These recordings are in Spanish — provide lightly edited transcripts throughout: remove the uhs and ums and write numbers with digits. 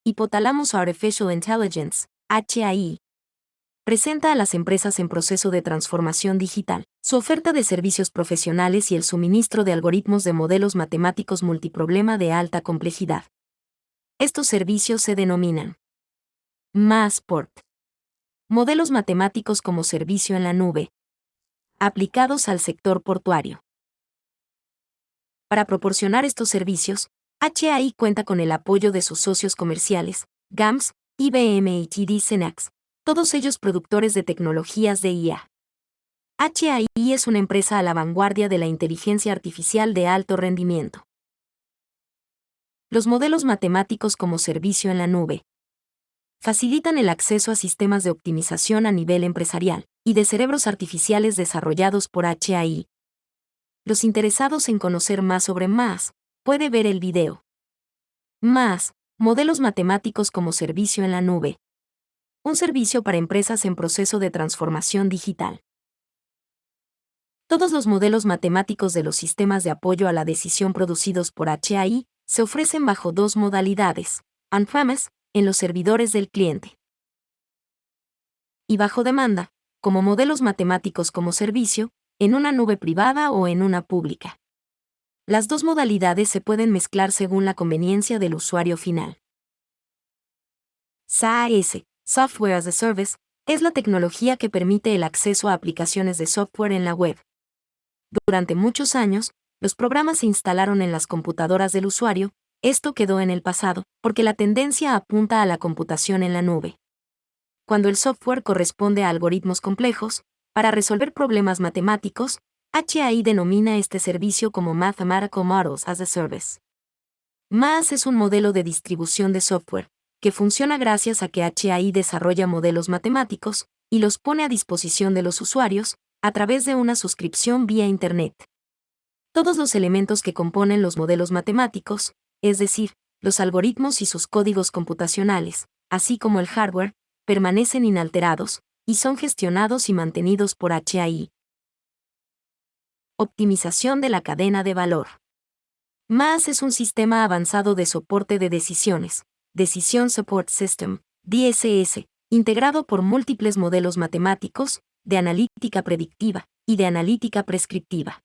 Hipotálamos Artificial Intelligence, HAI, presenta a las empresas en proceso de transformación digital, su oferta de servicios profesionales y el suministro de algoritmos de modelos matemáticos multiproblema de alta complejidad. Estos servicios se denominan MaaS-Port. Modelos matemáticos como servicio en la nube, aplicados al sector portuario. Para proporcionar estos servicios, HAI cuenta con el apoyo de sus socios comerciales, GAMS, IBM y TD SYNNEX, todos ellos productores de tecnologías de IA. HAI es una empresa a la vanguardia de la inteligencia artificial de alto rendimiento. Los modelos matemáticos como servicio en la nube facilitan el acceso a sistemas de optimización a nivel empresarial y de cerebros artificiales desarrollados por HAI. Los interesados en conocer más sobre MaaS, puede ver el video. MaaS, modelos matemáticos como servicio en la nube. Un servicio para empresas en proceso de transformación digital. Todos los modelos matemáticos de los sistemas de apoyo a la decisión producidos por HAI se ofrecen bajo dos modalidades: on-premise, en los servidores del cliente, y bajo demanda, como modelos matemáticos como servicio, en una nube privada o en una pública. Las dos modalidades se pueden mezclar según la conveniencia del usuario final. SaaS, Software as a Service, es la tecnología que permite el acceso a aplicaciones de software en la web. Durante muchos años, los programas se instalaron en las computadoras del usuario. Esto quedó en el pasado, porque la tendencia apunta a la computación en la nube. Cuando el software corresponde a algoritmos complejos, para resolver problemas matemáticos, HAI denomina este servicio como Mathematical Models as a Service. MaaS es un modelo de distribución de software, que funciona gracias a que HAI desarrolla modelos matemáticos y los pone a disposición de los usuarios a través de una suscripción vía Internet. Todos los elementos que componen los modelos matemáticos, es decir, los algoritmos y sus códigos computacionales, así como el hardware, permanecen inalterados y son gestionados y mantenidos por HAI. Optimización de la cadena de valor. MaaS es un sistema avanzado de soporte de decisiones, Decision Support System, DSS, integrado por múltiples modelos matemáticos, de analítica predictiva y de analítica prescriptiva.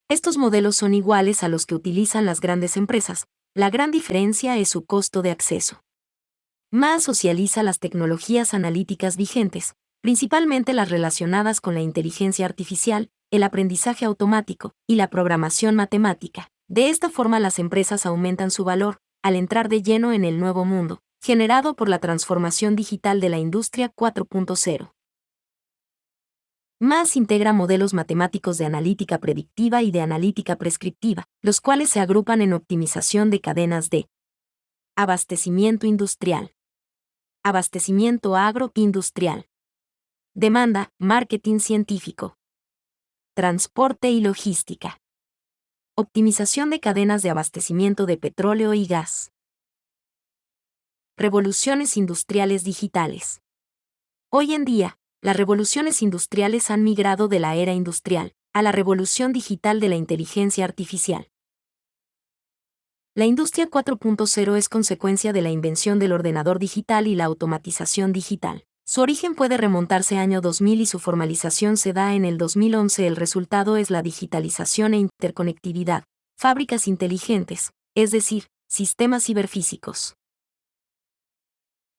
Estos modelos son iguales a los que utilizan las grandes empresas, la gran diferencia es su costo de acceso. MaaS socializa las tecnologías analíticas vigentes, principalmente las relacionadas con la inteligencia artificial, el aprendizaje automático y la programación matemática. De esta forma las empresas aumentan su valor, al entrar de lleno en el nuevo mundo, generado por la transformación digital de la industria 4.0. MaaS integra modelos matemáticos de analítica predictiva y de analítica prescriptiva, los cuales se agrupan en optimización de cadenas de abastecimiento industrial, abastecimiento agroindustrial, demanda, marketing científico, transporte y logística, optimización de cadenas de abastecimiento de petróleo y gas. Revoluciones industriales digitales. Hoy en día, las revoluciones industriales han migrado de la era industrial a la revolución digital de la inteligencia artificial. La industria 4.0 es consecuencia de la invención del ordenador digital y la automatización digital. Su origen puede remontarse año 2000 y su formalización se da en el 2011. El resultado es la digitalización e interconectividad, fábricas inteligentes, es decir, sistemas ciberfísicos.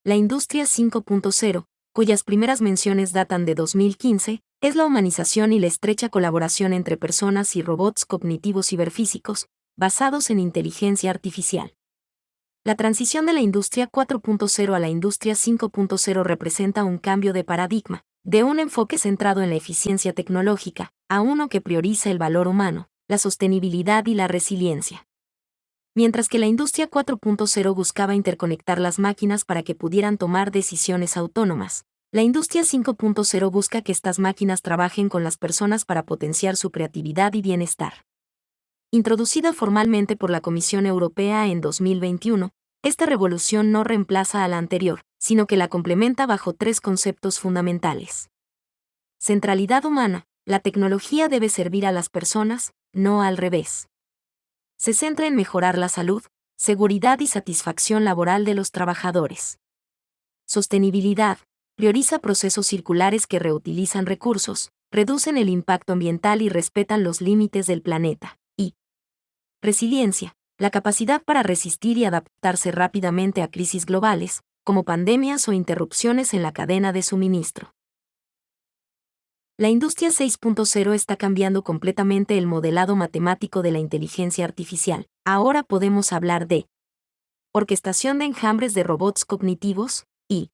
La industria 5.0, cuyas primeras menciones datan de 2015, es la humanización y la estrecha colaboración entre personas y robots cognitivos ciberfísicos, basados en inteligencia artificial. La transición de la industria 4.0 a la industria 5.0 representa un cambio de paradigma, de un enfoque centrado en la eficiencia tecnológica, a uno que prioriza el valor humano, la sostenibilidad y la resiliencia. Mientras que la industria 4.0 buscaba interconectar las máquinas para que pudieran tomar decisiones autónomas, la industria 5.0 busca que estas máquinas trabajen con las personas para potenciar su creatividad y bienestar. Introducida formalmente por la Comisión Europea en 2021, esta revolución no reemplaza a la anterior, sino que la complementa bajo tres conceptos fundamentales. Centralidad humana, la tecnología debe servir a las personas, no al revés. Se centra en mejorar la salud, seguridad y satisfacción laboral de los trabajadores. Sostenibilidad. Prioriza procesos circulares que reutilizan recursos, reducen el impacto ambiental y respetan los límites del planeta. Y resiliencia. La capacidad para resistir y adaptarse rápidamente a crisis globales, como pandemias o interrupciones en la cadena de suministro. La industria 6.0 está cambiando completamente el modelado matemático de la inteligencia artificial. Ahora podemos hablar de orquestación de enjambres de robots cognitivos y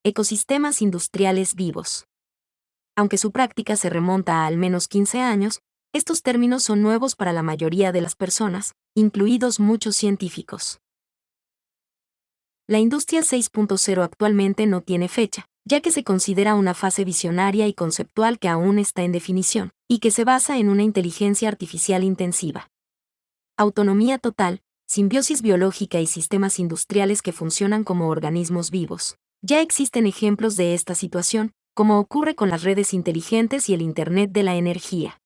ecosistemas industriales vivos. Aunque su práctica se remonta a al menos 15 años, estos términos son nuevos para la mayoría de las personas, incluidos muchos científicos. La industria 6.0 actualmente no tiene fecha, ya que se considera una fase visionaria y conceptual que aún está en definición, y que se basa en una inteligencia artificial intensiva. Autonomía total, simbiosis biológica y sistemas industriales que funcionan como organismos vivos. Ya existen ejemplos de esta situación, como ocurre con las redes inteligentes y el Internet de la energía.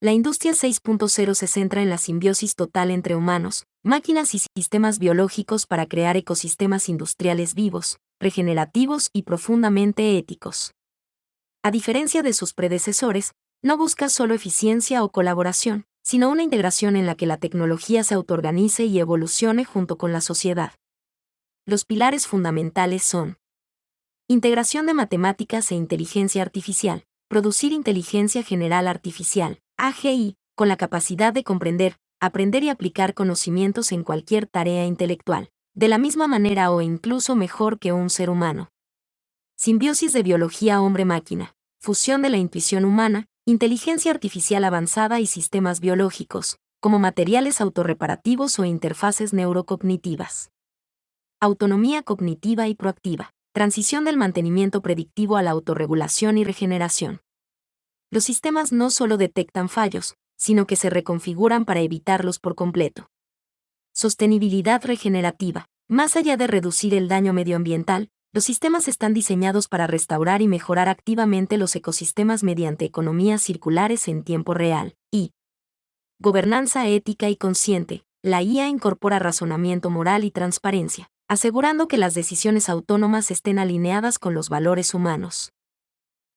La industria 6.0 se centra en la simbiosis total entre humanos, máquinas y sistemas biológicos para crear ecosistemas industriales vivos, regenerativos y profundamente éticos. A diferencia de sus predecesores, no busca solo eficiencia o colaboración, sino una integración en la que la tecnología se autoorganice y evolucione junto con la sociedad. Los pilares fundamentales son: integración de matemáticas e inteligencia artificial, producir inteligencia general artificial, AGI, con la capacidad de comprender, aprender y aplicar conocimientos en cualquier tarea intelectual, de la misma manera o incluso mejor que un ser humano. Simbiosis de biología hombre-máquina, fusión de la intuición humana, inteligencia artificial avanzada y sistemas biológicos, como materiales autorreparativos o interfaces neurocognitivas. Autonomía cognitiva y proactiva, transición del mantenimiento predictivo a la autorregulación y regeneración. Los sistemas no solo detectan fallos, sino que se reconfiguran para evitarlos por completo. Sostenibilidad regenerativa. Más allá de reducir el daño medioambiental, los sistemas están diseñados para restaurar y mejorar activamente los ecosistemas mediante economías circulares en tiempo real. Y gobernanza ética y consciente. La IA incorpora razonamiento moral y transparencia, asegurando que las decisiones autónomas estén alineadas con los valores humanos.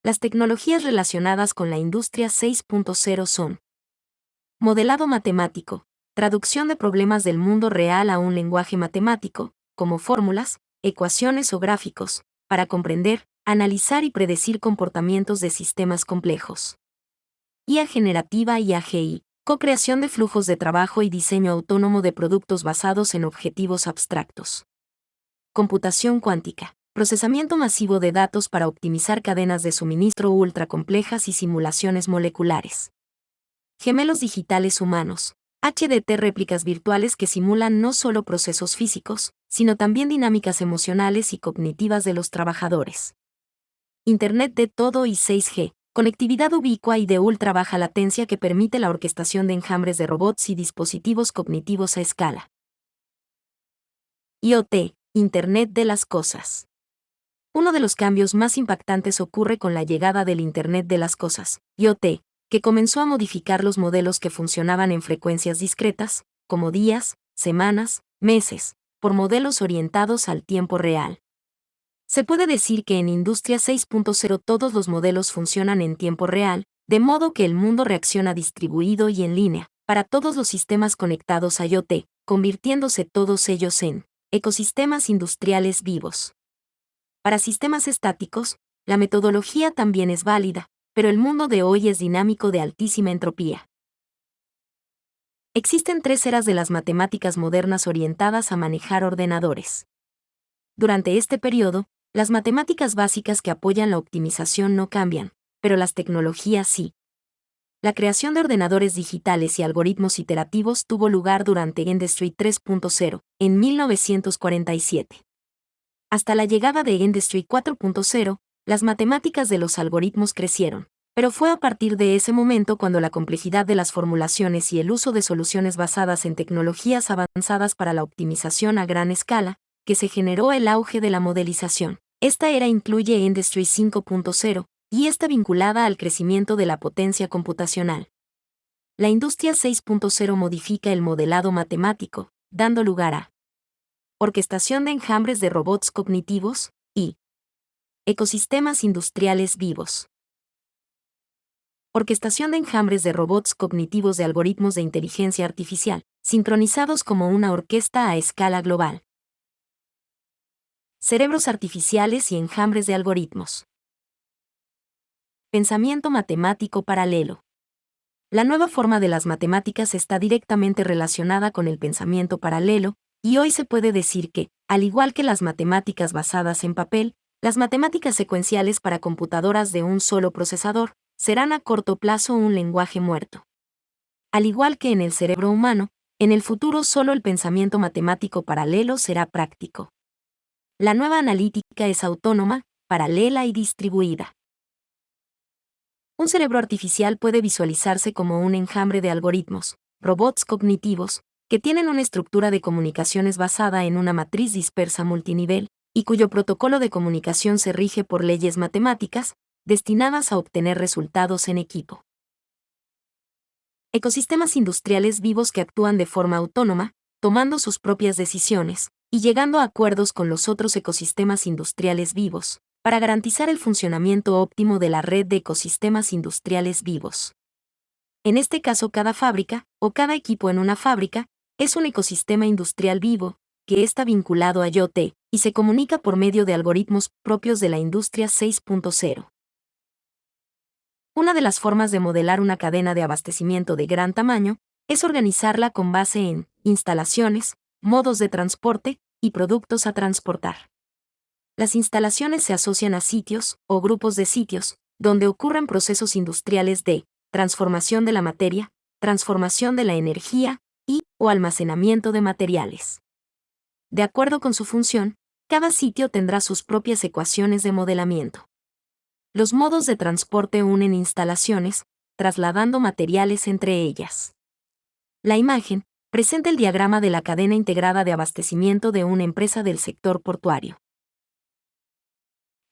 Las tecnologías relacionadas con la industria 6.0 son: modelado matemático, traducción de problemas del mundo real a un lenguaje matemático, como fórmulas, ecuaciones o gráficos, para comprender, analizar y predecir comportamientos de sistemas complejos. IA generativa y AGI, co-creación de flujos de trabajo y diseño autónomo de productos basados en objetivos abstractos. Computación cuántica, procesamiento masivo de datos para optimizar cadenas de suministro ultra complejas y simulaciones moleculares. Gemelos digitales humanos, HDT, réplicas virtuales que simulan no solo procesos físicos, sino también dinámicas emocionales y cognitivas de los trabajadores. Internet de todo y 6G, conectividad ubicua y de ultra baja latencia que permite la orquestación de enjambres de robots y dispositivos cognitivos a escala. IoT, Internet de las cosas. Uno de los cambios más impactantes ocurre con la llegada del Internet de las cosas, IoT, que comenzó a modificar los modelos que funcionaban en frecuencias discretas, como días, semanas, meses, por modelos orientados al tiempo real. Se puede decir que en Industria 6.0 todos los modelos funcionan en tiempo real, de modo que el mundo reacciona distribuido y en línea, para todos los sistemas conectados a IoT, convirtiéndose todos ellos en ecosistemas industriales vivos. Para sistemas estáticos, la metodología también es válida, pero el mundo de hoy es dinámico de altísima entropía. Existen 3 eras de las matemáticas modernas orientadas a manejar ordenadores. Durante este periodo, las matemáticas básicas que apoyan la optimización no cambian, pero las tecnologías sí. La creación de ordenadores digitales y algoritmos iterativos tuvo lugar durante Industry 3.0, en 1947. Hasta la llegada de Industry 4.0, las matemáticas de los algoritmos crecieron, pero fue a partir de ese momento cuando la complejidad de las formulaciones y el uso de soluciones basadas en tecnologías avanzadas para la optimización a gran escala, que se generó el auge de la modelización. Esta era incluye Industry 5.0, y está vinculada al crecimiento de la potencia computacional. La industria 6.0 modifica el modelado matemático, dando lugar a orquestación de enjambres de robots cognitivos y ecosistemas industriales vivos. Orquestación de enjambres de robots cognitivos de algoritmos de inteligencia artificial, sincronizados como una orquesta a escala global. Cerebros artificiales y enjambres de algoritmos. Pensamiento matemático paralelo. La nueva forma de las matemáticas está directamente relacionada con el pensamiento paralelo, y hoy se puede decir que, al igual que las matemáticas basadas en papel, las matemáticas secuenciales para computadoras de un solo procesador serán a corto plazo un lenguaje muerto. Al igual que en el cerebro humano, en el futuro solo el pensamiento matemático paralelo será práctico. La nueva analítica es autónoma, paralela y distribuida. Un cerebro artificial puede visualizarse como un enjambre de algoritmos, robots cognitivos, que tienen una estructura de comunicaciones basada en una matriz dispersa multinivel, y cuyo protocolo de comunicación se rige por leyes matemáticas, destinadas a obtener resultados en equipo. Ecosistemas industriales vivos que actúan de forma autónoma, tomando sus propias decisiones, y llegando a acuerdos con los otros ecosistemas industriales vivos, para garantizar el funcionamiento óptimo de la red de ecosistemas industriales vivos. En este caso, cada fábrica, o cada equipo en una fábrica, es un ecosistema industrial vivo, que está vinculado a IoT, y se comunica por medio de algoritmos propios de la industria 6.0. Una de las formas de modelar una cadena de abastecimiento de gran tamaño es organizarla con base en instalaciones, modos de transporte y productos a transportar. Las instalaciones se asocian a sitios, o grupos de sitios, donde ocurren procesos industriales de transformación de la materia, transformación de la energía o almacenamiento de materiales. De acuerdo con su función, cada sitio tendrá sus propias ecuaciones de modelamiento. Los modos de transporte unen instalaciones, trasladando materiales entre ellas. La imagen presenta el diagrama de la cadena integrada de abastecimiento de una empresa del sector portuario.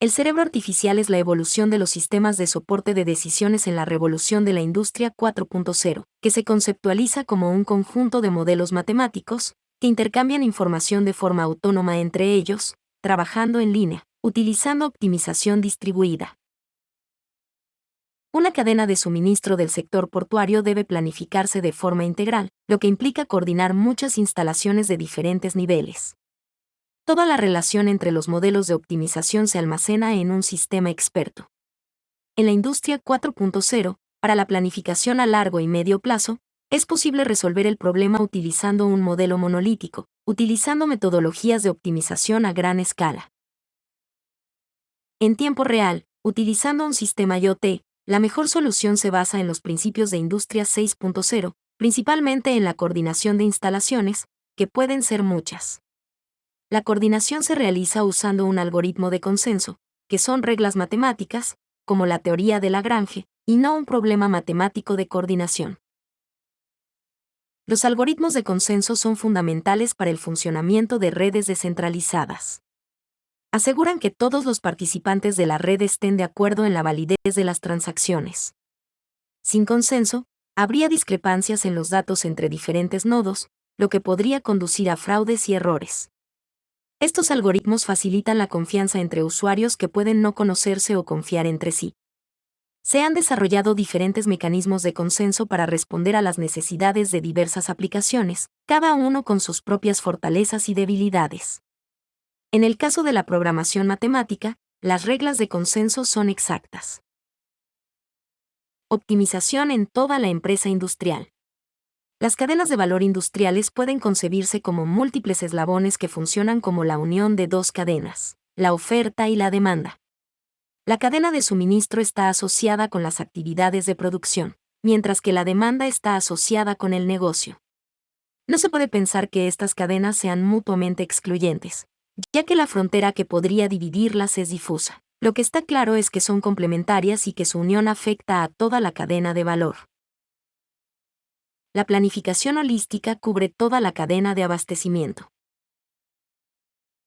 El cerebro artificial es la evolución de los sistemas de soporte de decisiones en la revolución de la industria 4.0, que se conceptualiza como un conjunto de modelos matemáticos que intercambian información de forma autónoma entre ellos, trabajando en línea, utilizando optimización distribuida. Una cadena de suministro del sector portuario debe planificarse de forma integral, lo que implica coordinar muchas instalaciones de diferentes niveles. Toda la relación entre los modelos de optimización se almacena en un sistema experto. En la industria 4.0, para la planificación a largo y medio plazo, es posible resolver el problema utilizando un modelo monolítico, utilizando metodologías de optimización a gran escala. En tiempo real, utilizando un sistema IoT, la mejor solución se basa en los principios de Industria 6.0, principalmente en la coordinación de instalaciones, que pueden ser muchas. La coordinación se realiza usando un algoritmo de consenso, que son reglas matemáticas, como la teoría de Lagrange, y no un problema matemático de coordinación. Los algoritmos de consenso son fundamentales para el funcionamiento de redes descentralizadas. Aseguran que todos los participantes de la red estén de acuerdo en la validez de las transacciones. Sin consenso, habría discrepancias en los datos entre diferentes nodos, lo que podría conducir a fraudes y errores. Estos algoritmos facilitan la confianza entre usuarios que pueden no conocerse o confiar entre sí. Se han desarrollado diferentes mecanismos de consenso para responder a las necesidades de diversas aplicaciones, cada uno con sus propias fortalezas y debilidades. En el caso de la programación matemática, las reglas de consenso son exactas. Optimización en toda la empresa industrial. Las cadenas de valor industriales pueden concebirse como múltiples eslabones que funcionan como la unión de dos cadenas, la oferta y la demanda. La cadena de suministro está asociada con las actividades de producción, mientras que la demanda está asociada con el negocio. No se puede pensar que estas cadenas sean mutuamente excluyentes, ya que la frontera que podría dividirlas es difusa. Lo que está claro es que son complementarias y que su unión afecta a toda la cadena de valor. La planificación holística cubre toda la cadena de abastecimiento.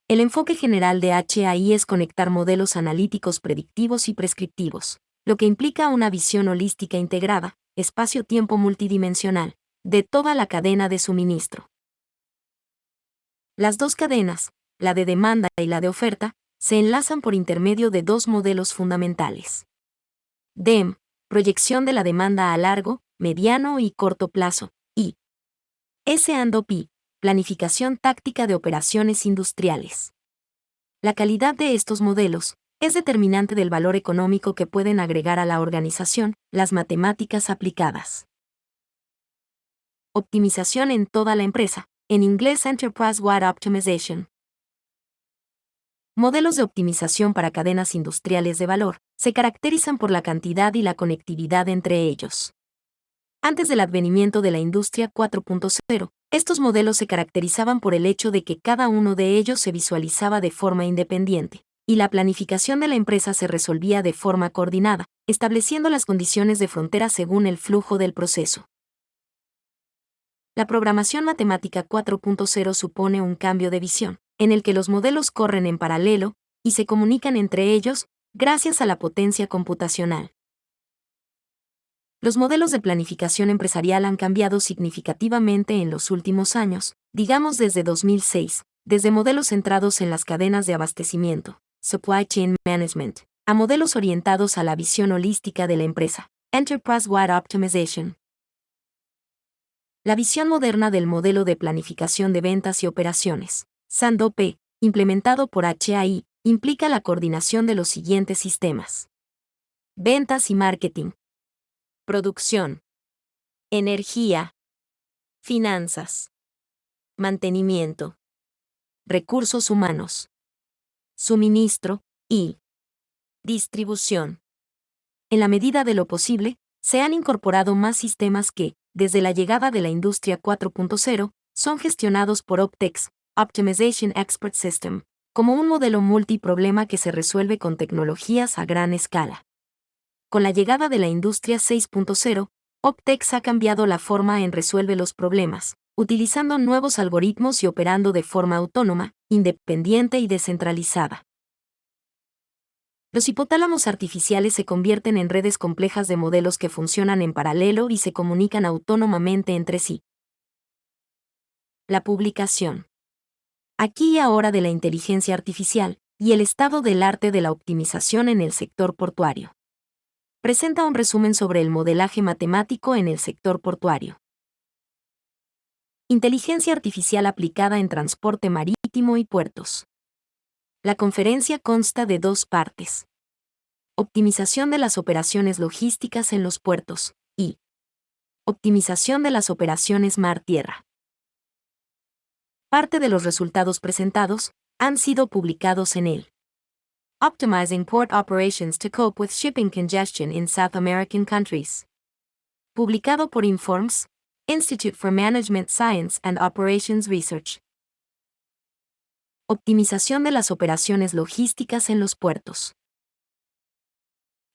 El enfoque general de HAI es conectar modelos analíticos predictivos y prescriptivos, lo que implica una visión holística integrada, espacio-tiempo multidimensional, de toda la cadena de suministro. Las dos cadenas, la de demanda y la de oferta, se enlazan por intermedio de dos modelos fundamentales. DEM, proyección de la demanda a largo, mediano y corto plazo, y S&OP, planificación táctica de operaciones industriales. La calidad de estos modelos es determinante del valor económico que pueden agregar a la organización las matemáticas aplicadas. Optimización en toda la empresa, en inglés Enterprise-Wide Optimization. Modelos de optimización para cadenas industriales de valor se caracterizan por la cantidad y la conectividad entre ellos. Antes del advenimiento de la industria 4.0, estos modelos se caracterizaban por el hecho de que cada uno de ellos se visualizaba de forma independiente, y la planificación de la empresa se resolvía de forma coordinada, estableciendo las condiciones de frontera según el flujo del proceso. La programación matemática 4.0 supone un cambio de visión, en el que los modelos corren en paralelo y se comunican entre ellos gracias a la potencia computacional. Los modelos de planificación empresarial han cambiado significativamente en los últimos años, digamos desde 2006, desde modelos centrados en las cadenas de abastecimiento, Supply Chain Management, a modelos orientados a la visión holística de la empresa, Enterprise-Wide Optimization. La visión moderna del modelo de planificación de ventas y operaciones, S&OP, implementado por HAI, implica la coordinación de los siguientes sistemas: ventas y marketing, producción, energía, finanzas, mantenimiento, recursos humanos, suministro y distribución. En la medida de lo posible, se han incorporado más sistemas que, desde la llegada de la industria 4.0, son gestionados por Optex, Optimization Expert System, como un modelo multiproblema que se resuelve con tecnologías a gran escala. Con la llegada de la industria 6.0, Optex ha cambiado la forma en resuelve los problemas, utilizando nuevos algoritmos y operando de forma autónoma, independiente y descentralizada. Los hipotálamos artificiales se convierten en redes complejas de modelos que funcionan en paralelo y se comunican autónomamente entre sí. La publicación. Aquí y ahora de la inteligencia artificial y el estado del arte de la optimización en el sector portuario. Presenta un resumen sobre el modelaje matemático en el sector portuario. Inteligencia artificial aplicada en transporte marítimo y puertos. La conferencia consta de dos partes: optimización de las operaciones logísticas en los puertos y optimización de las operaciones mar-tierra. Parte de los resultados presentados han sido publicados en el Optimizing Port Operations to Cope with Shipping Congestion in South American Countries, publicado por Informs, Institute for Management Science and Operations Research. Optimización de las operaciones logísticas en los puertos.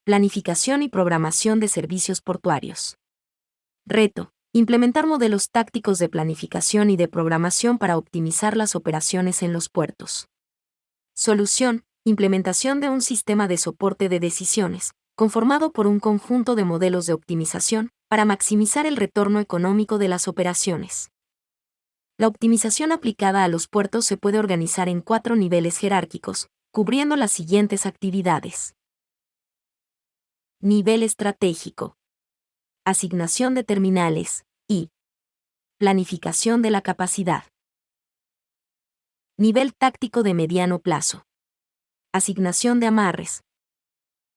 Planificación y programación de servicios portuarios. Reto: implementar modelos tácticos de planificación y de programación para optimizar las operaciones en los puertos. Solución: implementación de un sistema de soporte de decisiones, conformado por un conjunto de modelos de optimización, para maximizar el retorno económico de las operaciones. La optimización aplicada a los puertos se puede organizar en 4 niveles jerárquicos, cubriendo las siguientes actividades. Nivel estratégico. Asignación de terminales y planificación de la capacidad. Nivel táctico de mediano plazo. Asignación de amarres.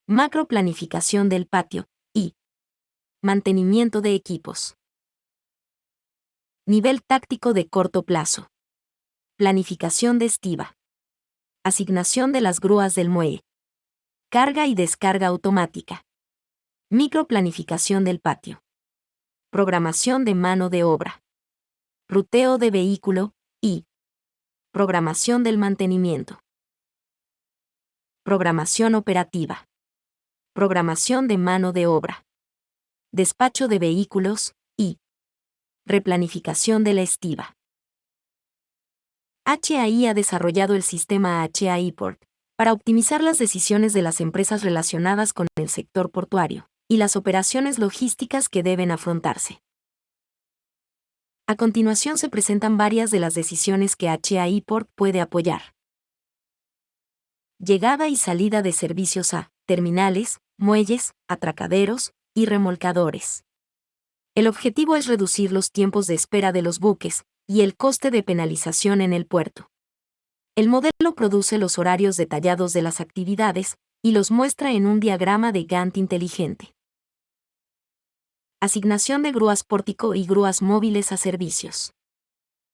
Macroplanificación del patio y mantenimiento de equipos. Nivel táctico de corto plazo. Planificación de estiba. Asignación de las grúas del muelle. Carga y descarga automática. Microplanificación del patio. Programación de mano de obra. Ruteo de vehículo y programación del mantenimiento. Programación operativa. Programación de mano de obra. Despacho de vehículos y replanificación de la estiba. HAI ha desarrollado el sistema HAI Port para optimizar las decisiones de las empresas relacionadas con el sector portuario y las operaciones logísticas que deben afrontarse. A continuación se presentan varias de las decisiones que HAI Port puede apoyar. Llegada y salida de servicios a terminales, muelles, atracaderos y remolcadores. El objetivo es reducir los tiempos de espera de los buques y el coste de penalización en el puerto. El modelo produce los horarios detallados de las actividades y los muestra en un diagrama de Gantt inteligente. Asignación de grúas pórtico y grúas móviles a servicios.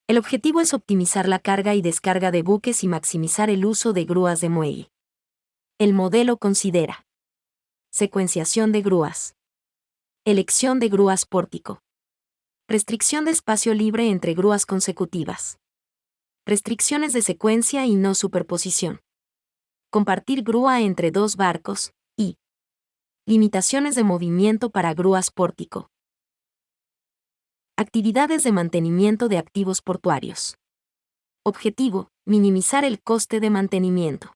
El objetivo es optimizar la carga y descarga de buques y maximizar el uso de grúas de muelle. El modelo considera secuenciación de grúas, elección de grúas pórtico, restricción de espacio libre entre grúas consecutivas, restricciones de secuencia y no superposición, compartir grúa entre dos barcos y limitaciones de movimiento para grúas pórtico. Actividades de mantenimiento de activos portuarios. Objetivo: minimizar el coste de mantenimiento.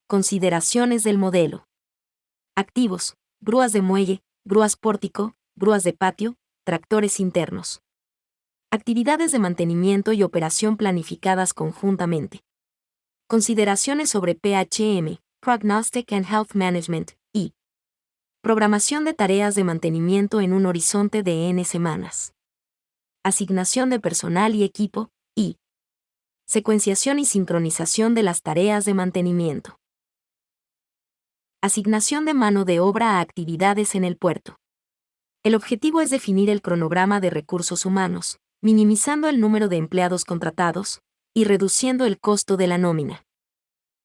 Consideraciones del modelo. Activos: grúas de muelle, grúas pórtico, grúas de patio, tractores internos. Actividades de mantenimiento y operación planificadas conjuntamente. Consideraciones sobre PHM, Prognostic and Health Management, y programación de tareas de mantenimiento en un horizonte de N semanas. Asignación de personal y equipo, y secuenciación y sincronización de las tareas de mantenimiento. Asignación de mano de obra a actividades en el puerto. El objetivo es definir el cronograma de recursos humanos, minimizando el número de empleados contratados y reduciendo el costo de la nómina.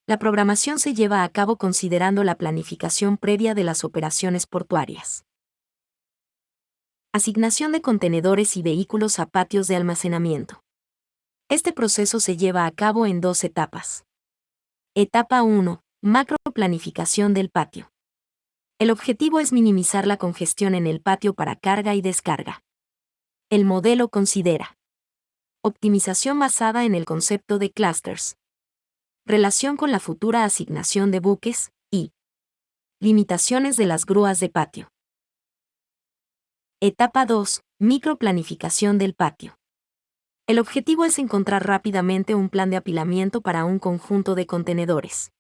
La programación se lleva a cabo considerando la planificación previa de las operaciones portuarias. Asignación de contenedores y vehículos a patios de almacenamiento. Este proceso se lleva a cabo en 2 etapas. Etapa 1. Macroplanificación del patio. El objetivo es minimizar la congestión en el patio para carga y descarga. El modelo considera optimización basada en el concepto de clusters, relación con la futura asignación de buques y limitaciones de las grúas de patio. Etapa 2. Microplanificación del patio. El objetivo es encontrar rápidamente un plan de apilamiento para un conjunto de contenedores.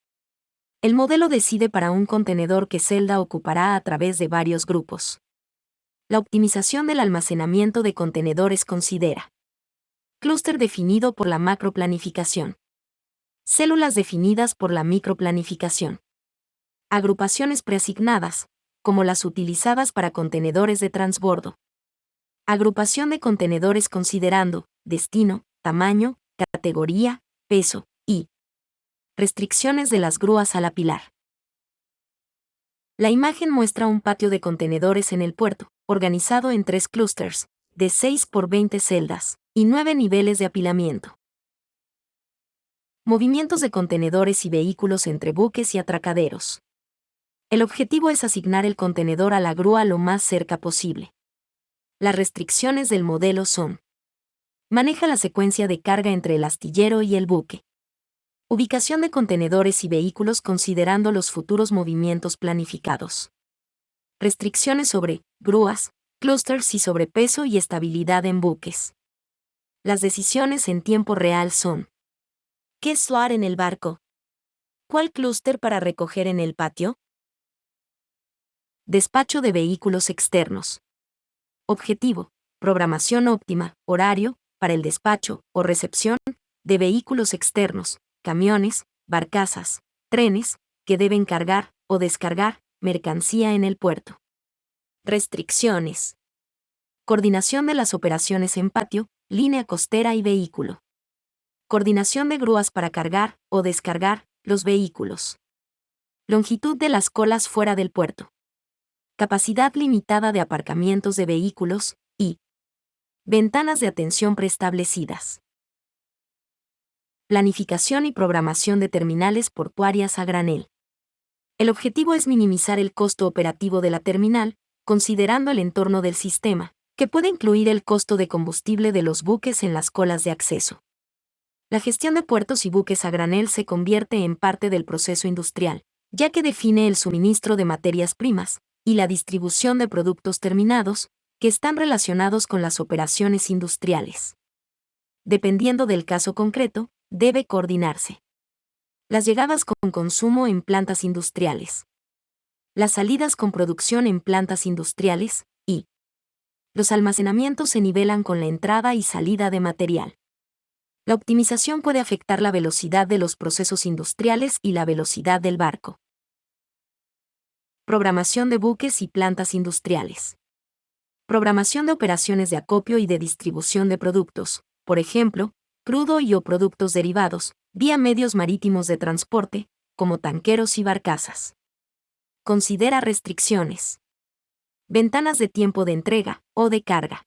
El modelo decide para un contenedor qué celda ocupará a través de varios grupos. La optimización del almacenamiento de contenedores considera clúster definido por la macroplanificación, células definidas por la microplanificación, agrupaciones preasignadas, como las utilizadas para contenedores de transbordo, agrupación de contenedores considerando destino, tamaño, categoría, peso y restricciones de las grúas al apilar. La imagen muestra un patio de contenedores en el puerto, organizado en 3 clústeres, de 6 por 20 celdas, y 9 niveles de apilamiento. Movimientos de contenedores y vehículos entre buques y atracaderos. El objetivo es asignar el contenedor a la grúa lo más cerca posible. Las restricciones del modelo son: maneja la secuencia de carga entre el astillero y el buque. Ubicación de contenedores y vehículos considerando los futuros movimientos planificados. Restricciones sobre grúas, clústeres y sobre peso y estabilidad en buques. Las decisiones en tiempo real son: ¿qué slot en el barco? ¿Cuál clúster para recoger en el patio? Despacho de vehículos externos. Objetivo: programación óptima, horario, para el despacho o recepción de vehículos externos, camiones, barcazas, trenes, que deben cargar o descargar mercancía en el puerto. Restricciones. Coordinación de las operaciones en patio, línea costera y vehículo. Coordinación de grúas para cargar o descargar los vehículos. Longitud de las colas fuera del puerto. Capacidad limitada de aparcamientos de vehículos y ventanas de atención preestablecidas. Planificación y programación de terminales portuarias a granel. El objetivo es minimizar el costo operativo de la terminal, considerando el entorno del sistema, que puede incluir el costo de combustible de los buques en las colas de acceso. La gestión de puertos y buques a granel se convierte en parte del proceso industrial, ya que define el suministro de materias primas y la distribución de productos terminados, que están relacionados con las operaciones industriales. Dependiendo del caso concreto, debe coordinarse. Las llegadas con consumo en plantas industriales. Las salidas con producción en plantas industriales, y los almacenamientos se nivelan con la entrada y salida de material. La optimización puede afectar la velocidad de los procesos industriales y la velocidad del barco. Programación de buques y plantas industriales. Programación de operaciones de acopio y de distribución de productos, por ejemplo, crudo y o productos derivados, vía medios marítimos de transporte, como tanqueros y barcazas. Considera restricciones. Ventanas de tiempo de entrega o de carga.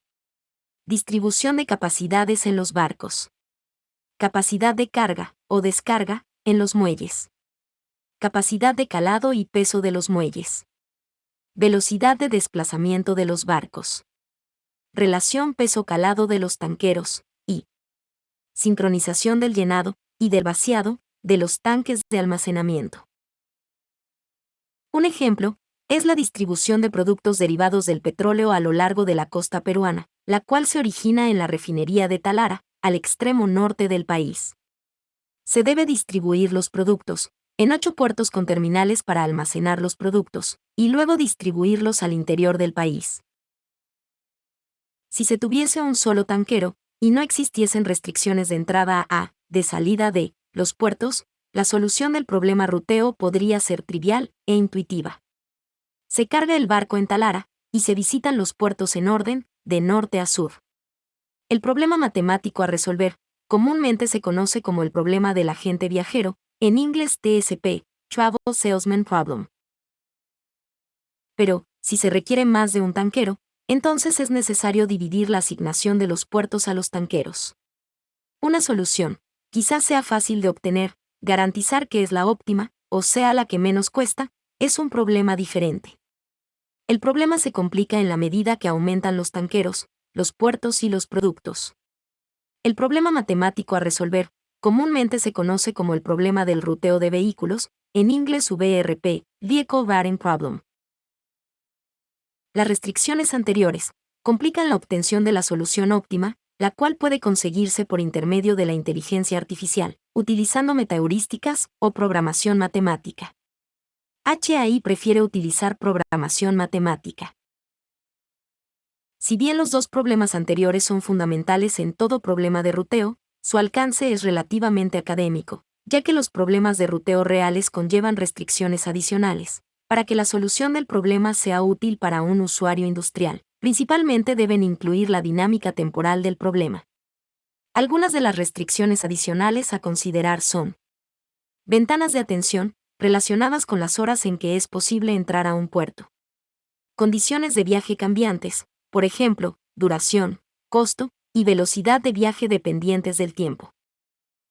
Distribución de capacidades en los barcos. Capacidad de carga o descarga en los muelles. Capacidad de calado y peso de los muelles. Velocidad de desplazamiento de los barcos. Relación peso-calado de los tanqueros, y sincronización del llenado y del vaciado de los tanques de almacenamiento. Un ejemplo es la distribución de productos derivados del petróleo a lo largo de la costa peruana, la cual se origina en la refinería de Talara, al extremo norte del país. Se debe distribuir los productos en 8 puertos con terminales para almacenar los productos, y luego distribuirlos al interior del país. Si se tuviese un solo tanquero, y no existiesen restricciones de entrada a, de salida de, los puertos, la solución del problema ruteo podría ser trivial e intuitiva. Se carga el barco en Talara, y se visitan los puertos en orden, de norte a sur. El problema matemático a resolver, comúnmente se conoce como el problema del agente viajero, en inglés TSP, Travel Salesman Problem. Pero, si se requiere más de un tanquero, entonces es necesario dividir la asignación de los puertos a los tanqueros. Una solución, quizás sea fácil de obtener, garantizar que es la óptima, o sea la que menos cuesta, es un problema diferente. El problema se complica en la medida que aumentan los tanqueros, los puertos y los productos. El problema matemático a resolver, comúnmente se conoce como el problema del ruteo de vehículos, en inglés VRP, Vehicle Routing Problem. Las restricciones anteriores complican la obtención de la solución óptima, la cual puede conseguirse por intermedio de la inteligencia artificial, utilizando metaheurísticas o programación matemática. HAI prefiere utilizar programación matemática. Si bien los dos problemas anteriores son fundamentales en todo problema de ruteo, su alcance es relativamente académico, ya que los problemas de ruteo reales conllevan restricciones adicionales. Para que la solución del problema sea útil para un usuario industrial, principalmente deben incluir la dinámica temporal del problema. Algunas de las restricciones adicionales a considerar son: ventanas de atención, relacionadas con las horas en que es posible entrar a un puerto. Condiciones de viaje cambiantes, por ejemplo, duración, costo y velocidad de viaje dependientes del tiempo.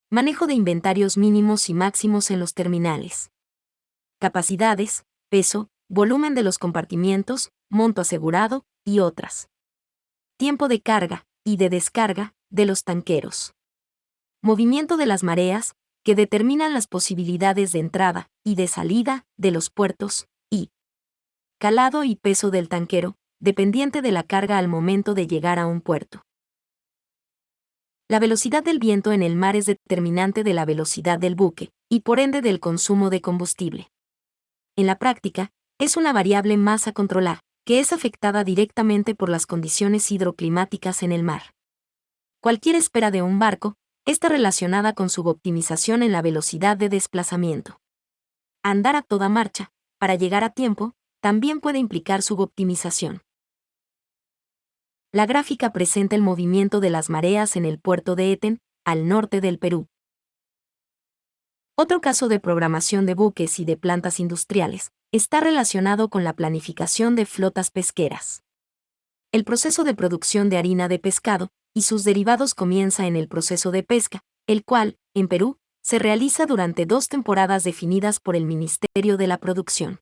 Manejo de inventarios mínimos y máximos en los terminales. Capacidades, peso, volumen de los compartimientos, monto asegurado, y otras. Tiempo de carga y de descarga de los tanqueros. Movimiento de las mareas, que determinan las posibilidades de entrada y de salida de los puertos, y calado y peso del tanquero, dependiente de la carga al momento de llegar a un puerto. La velocidad del viento en el mar es determinante de la velocidad del buque, y por ende del consumo de combustible. En la práctica, es una variable más a controlar, que es afectada directamente por las condiciones hidroclimáticas en el mar. Cualquier espera de un barco está relacionada con su optimización en la velocidad de desplazamiento. Andar a toda marcha, para llegar a tiempo, también puede implicar suboptimización. La gráfica presenta el movimiento de las mareas en el puerto de Eten, al norte del Perú. Otro caso de programación de buques y de plantas industriales está relacionado con la planificación de flotas pesqueras. El proceso de producción de harina de pescado y sus derivados comienza en el proceso de pesca, el cual, en Perú, se realiza durante 2 temporadas definidas por el Ministerio de la Producción.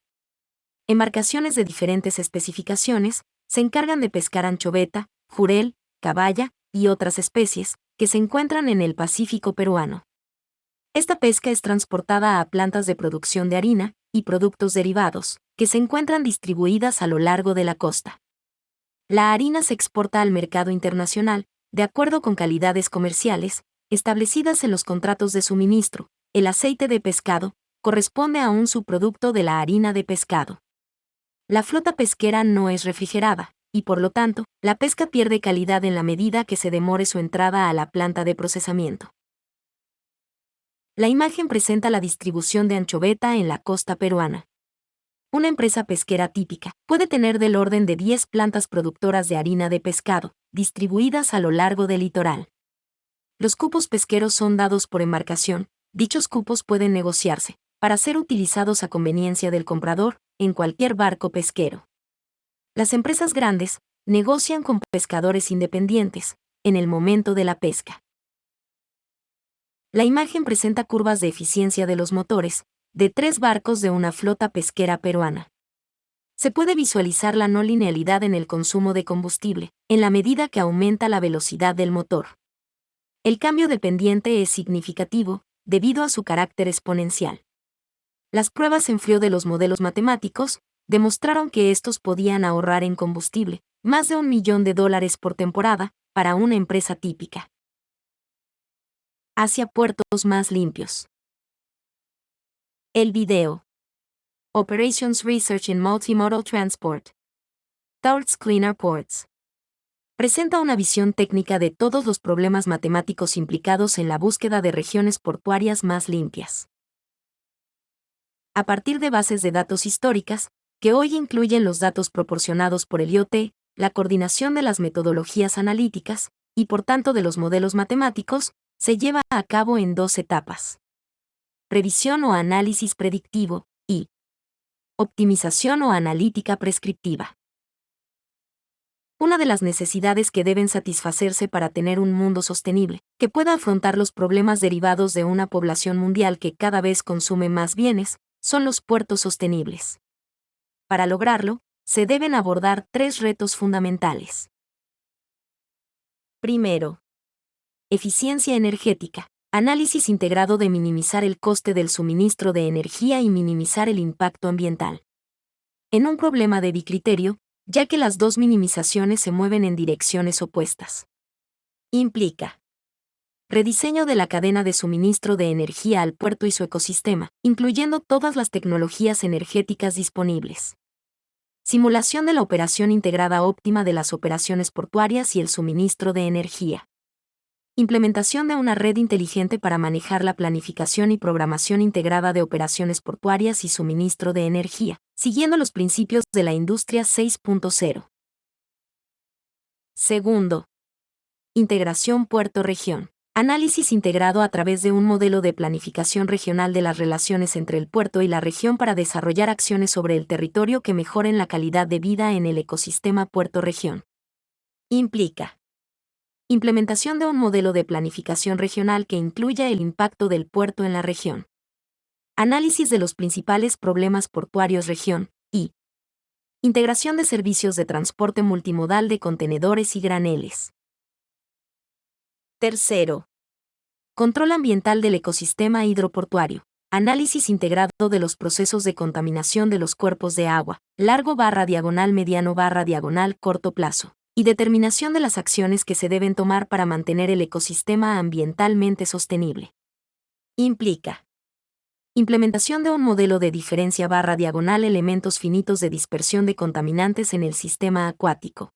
Embarcaciones de diferentes especificaciones se encargan de pescar anchoveta, jurel, caballa y otras especies que se encuentran en el Pacífico peruano. Esta pesca es transportada a plantas de producción de harina y productos derivados, que se encuentran distribuidas a lo largo de la costa. La harina se exporta al mercado internacional, de acuerdo con calidades comerciales, establecidas en los contratos de suministro. El aceite de pescado corresponde a un subproducto de la harina de pescado. La flota pesquera no es refrigerada, y por lo tanto, la pesca pierde calidad en la medida que se demore su entrada a la planta de procesamiento. La imagen presenta la distribución de anchoveta en la costa peruana. Una empresa pesquera típica puede tener del orden de 10 plantas productoras de harina de pescado, distribuidas a lo largo del litoral. Los cupos pesqueros son dados por embarcación. Dichos cupos pueden negociarse, para ser utilizados a conveniencia del comprador, en cualquier barco pesquero. Las empresas grandes negocian con pescadores independientes, en el momento de la pesca. La imagen presenta curvas de eficiencia de los motores, de 3 barcos de una flota pesquera peruana. Se puede visualizar la no linealidad en el consumo de combustible, en la medida que aumenta la velocidad del motor. El cambio de pendiente es significativo, debido a su carácter exponencial. Las pruebas en frío de los modelos matemáticos demostraron que estos podían ahorrar en combustible más de $1 millón por temporada para una empresa típica. Hacia puertos más limpios. El video. Operations Research in Multimodal Transport. Towards Cleaner Ports. Presenta una visión técnica de todos los problemas matemáticos implicados en la búsqueda de regiones portuarias más limpias. A partir de bases de datos históricas, que hoy incluyen los datos proporcionados por el IoT, la coordinación de las metodologías analíticas, y por tanto de los modelos matemáticos, se lleva a cabo en 2 etapas. Previsión o análisis predictivo, y optimización o analítica prescriptiva. Una de las necesidades que deben satisfacerse para tener un mundo sostenible, que pueda afrontar los problemas derivados de una población mundial que cada vez consume más bienes, son los puertos sostenibles. Para lograrlo, se deben abordar 3 retos fundamentales. Primero, eficiencia energética. Análisis integrado de minimizar el coste del suministro de energía y minimizar el impacto ambiental. En un problema de bicriterio, ya que las 2 minimizaciones se mueven en direcciones opuestas. Implica rediseño de la cadena de suministro de energía al puerto y su ecosistema, incluyendo todas las tecnologías energéticas disponibles. Simulación de la operación integrada óptima de las operaciones portuarias y el suministro de energía. Implementación de una red inteligente para manejar la planificación y programación integrada de operaciones portuarias y suministro de energía, siguiendo los principios de la Industria 6.0. Segundo, integración puerto-región. Análisis integrado a través de un modelo de planificación regional de las relaciones entre el puerto y la región para desarrollar acciones sobre el territorio que mejoren la calidad de vida en el ecosistema puerto-región. Implica implementación de un modelo de planificación regional que incluya el impacto del puerto en la región. Análisis de los principales problemas portuarios región, y integración de servicios de transporte multimodal de contenedores y graneles. Tercero, control ambiental del ecosistema hidroportuario. Análisis integrado de los procesos de contaminación de los cuerpos de agua, largo/diagonal, mediano/diagonal, corto plazo, y determinación de las acciones que se deben tomar para mantener el ecosistema ambientalmente sostenible. Implica implementación de un modelo de diferencia/diagonal, elementos finitos de dispersión de contaminantes en el sistema acuático.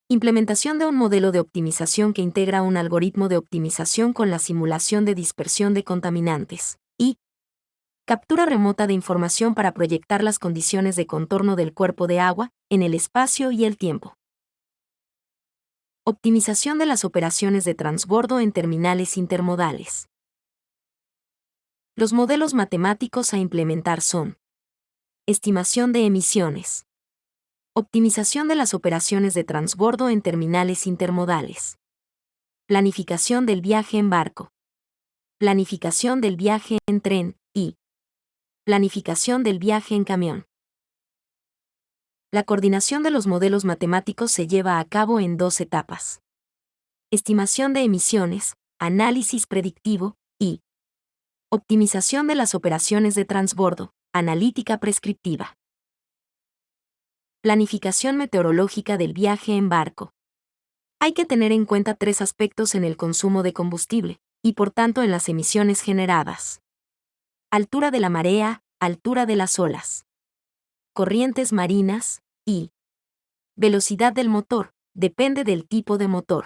Implementación de un modelo de optimización que integra un algoritmo de optimización con la simulación de dispersión de contaminantes. Y captura remota de información para proyectar las condiciones de contorno del cuerpo de agua, en el espacio y el tiempo. Optimización de las operaciones de transbordo en terminales intermodales. Los modelos matemáticos a implementar son: estimación de emisiones, optimización de las operaciones de transbordo en terminales intermodales, planificación del viaje en barco, planificación del viaje en tren y planificación del viaje en camión. La coordinación de los modelos matemáticos se lleva a cabo en 2 etapas: estimación de emisiones, análisis predictivo, y optimización de las operaciones de transbordo, analítica prescriptiva. Planificación meteorológica del viaje en barco. Hay que tener en cuenta tres aspectos en el consumo de combustible, y por tanto en las emisiones generadas. Altura de la marea, altura de las olas. Corrientes marinas, y velocidad del motor, depende del tipo de motor.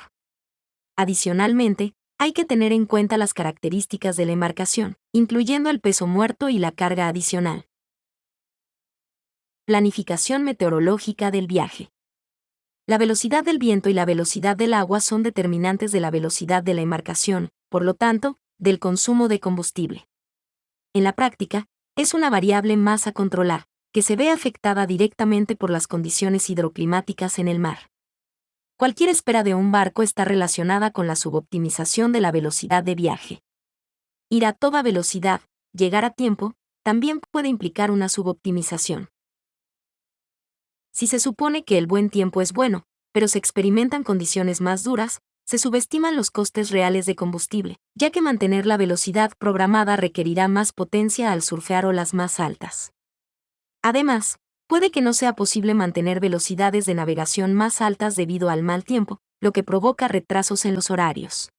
Adicionalmente, hay que tener en cuenta las características de la embarcación, incluyendo el peso muerto y la carga adicional. Planificación meteorológica del viaje. La velocidad del viento y la velocidad del agua son determinantes de la velocidad de la embarcación, por lo tanto, del consumo de combustible. En la práctica, es una variable más a controlar, que se ve afectada directamente por las condiciones hidroclimáticas en el mar. Cualquier espera de un barco está relacionada con la suboptimización de la velocidad de viaje. Ir a toda velocidad, llegar a tiempo, también puede implicar una suboptimización. Si se supone que el buen tiempo es bueno, pero se experimentan condiciones más duras, se subestiman los costes reales de combustible, ya que mantener la velocidad programada requerirá más potencia al surfear olas más altas. Además, puede que no sea posible mantener velocidades de navegación más altas debido al mal tiempo, lo que provoca retrasos en los horarios.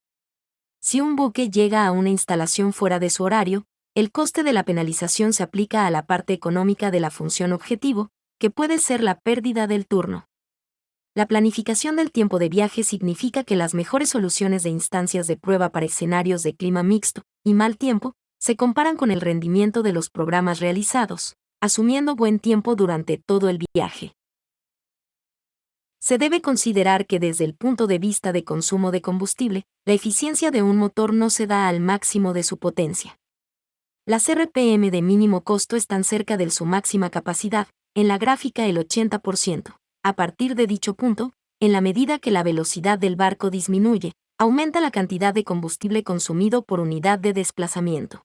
Si un buque llega a una instalación fuera de su horario, el coste de la penalización se aplica a la parte económica de la función objetivo, que puede ser la pérdida del turno. La planificación del tiempo de viaje significa que las mejores soluciones de instancias de prueba para escenarios de clima mixto y mal tiempo se comparan con el rendimiento de los programas realizados, asumiendo buen tiempo durante todo el viaje. Se debe considerar que desde el punto de vista de consumo de combustible, la eficiencia de un motor no se da al máximo de su potencia. Las RPM de mínimo costo están cerca de su máxima capacidad, en la gráfica el 80%. A partir de dicho punto, en la medida que la velocidad del barco disminuye, aumenta la cantidad de combustible consumido por unidad de desplazamiento.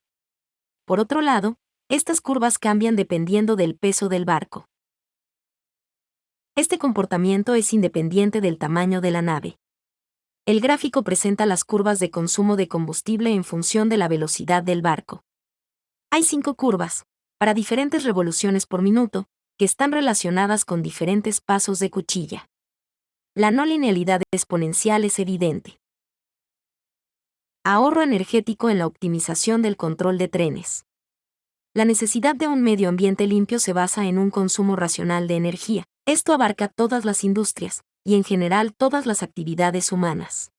Por otro lado, estas curvas cambian dependiendo del peso del barco. Este comportamiento es independiente del tamaño de la nave. El gráfico presenta las curvas de consumo de combustible en función de la velocidad del barco. Hay 5 curvas, para diferentes revoluciones por minuto, que están relacionadas con diferentes pasos de cuchilla. La no linealidad exponencial es evidente. Ahorro energético en la optimización del control de trenes. La necesidad de un medio ambiente limpio se basa en un consumo racional de energía. Esto abarca todas las industrias, y en general todas las actividades humanas.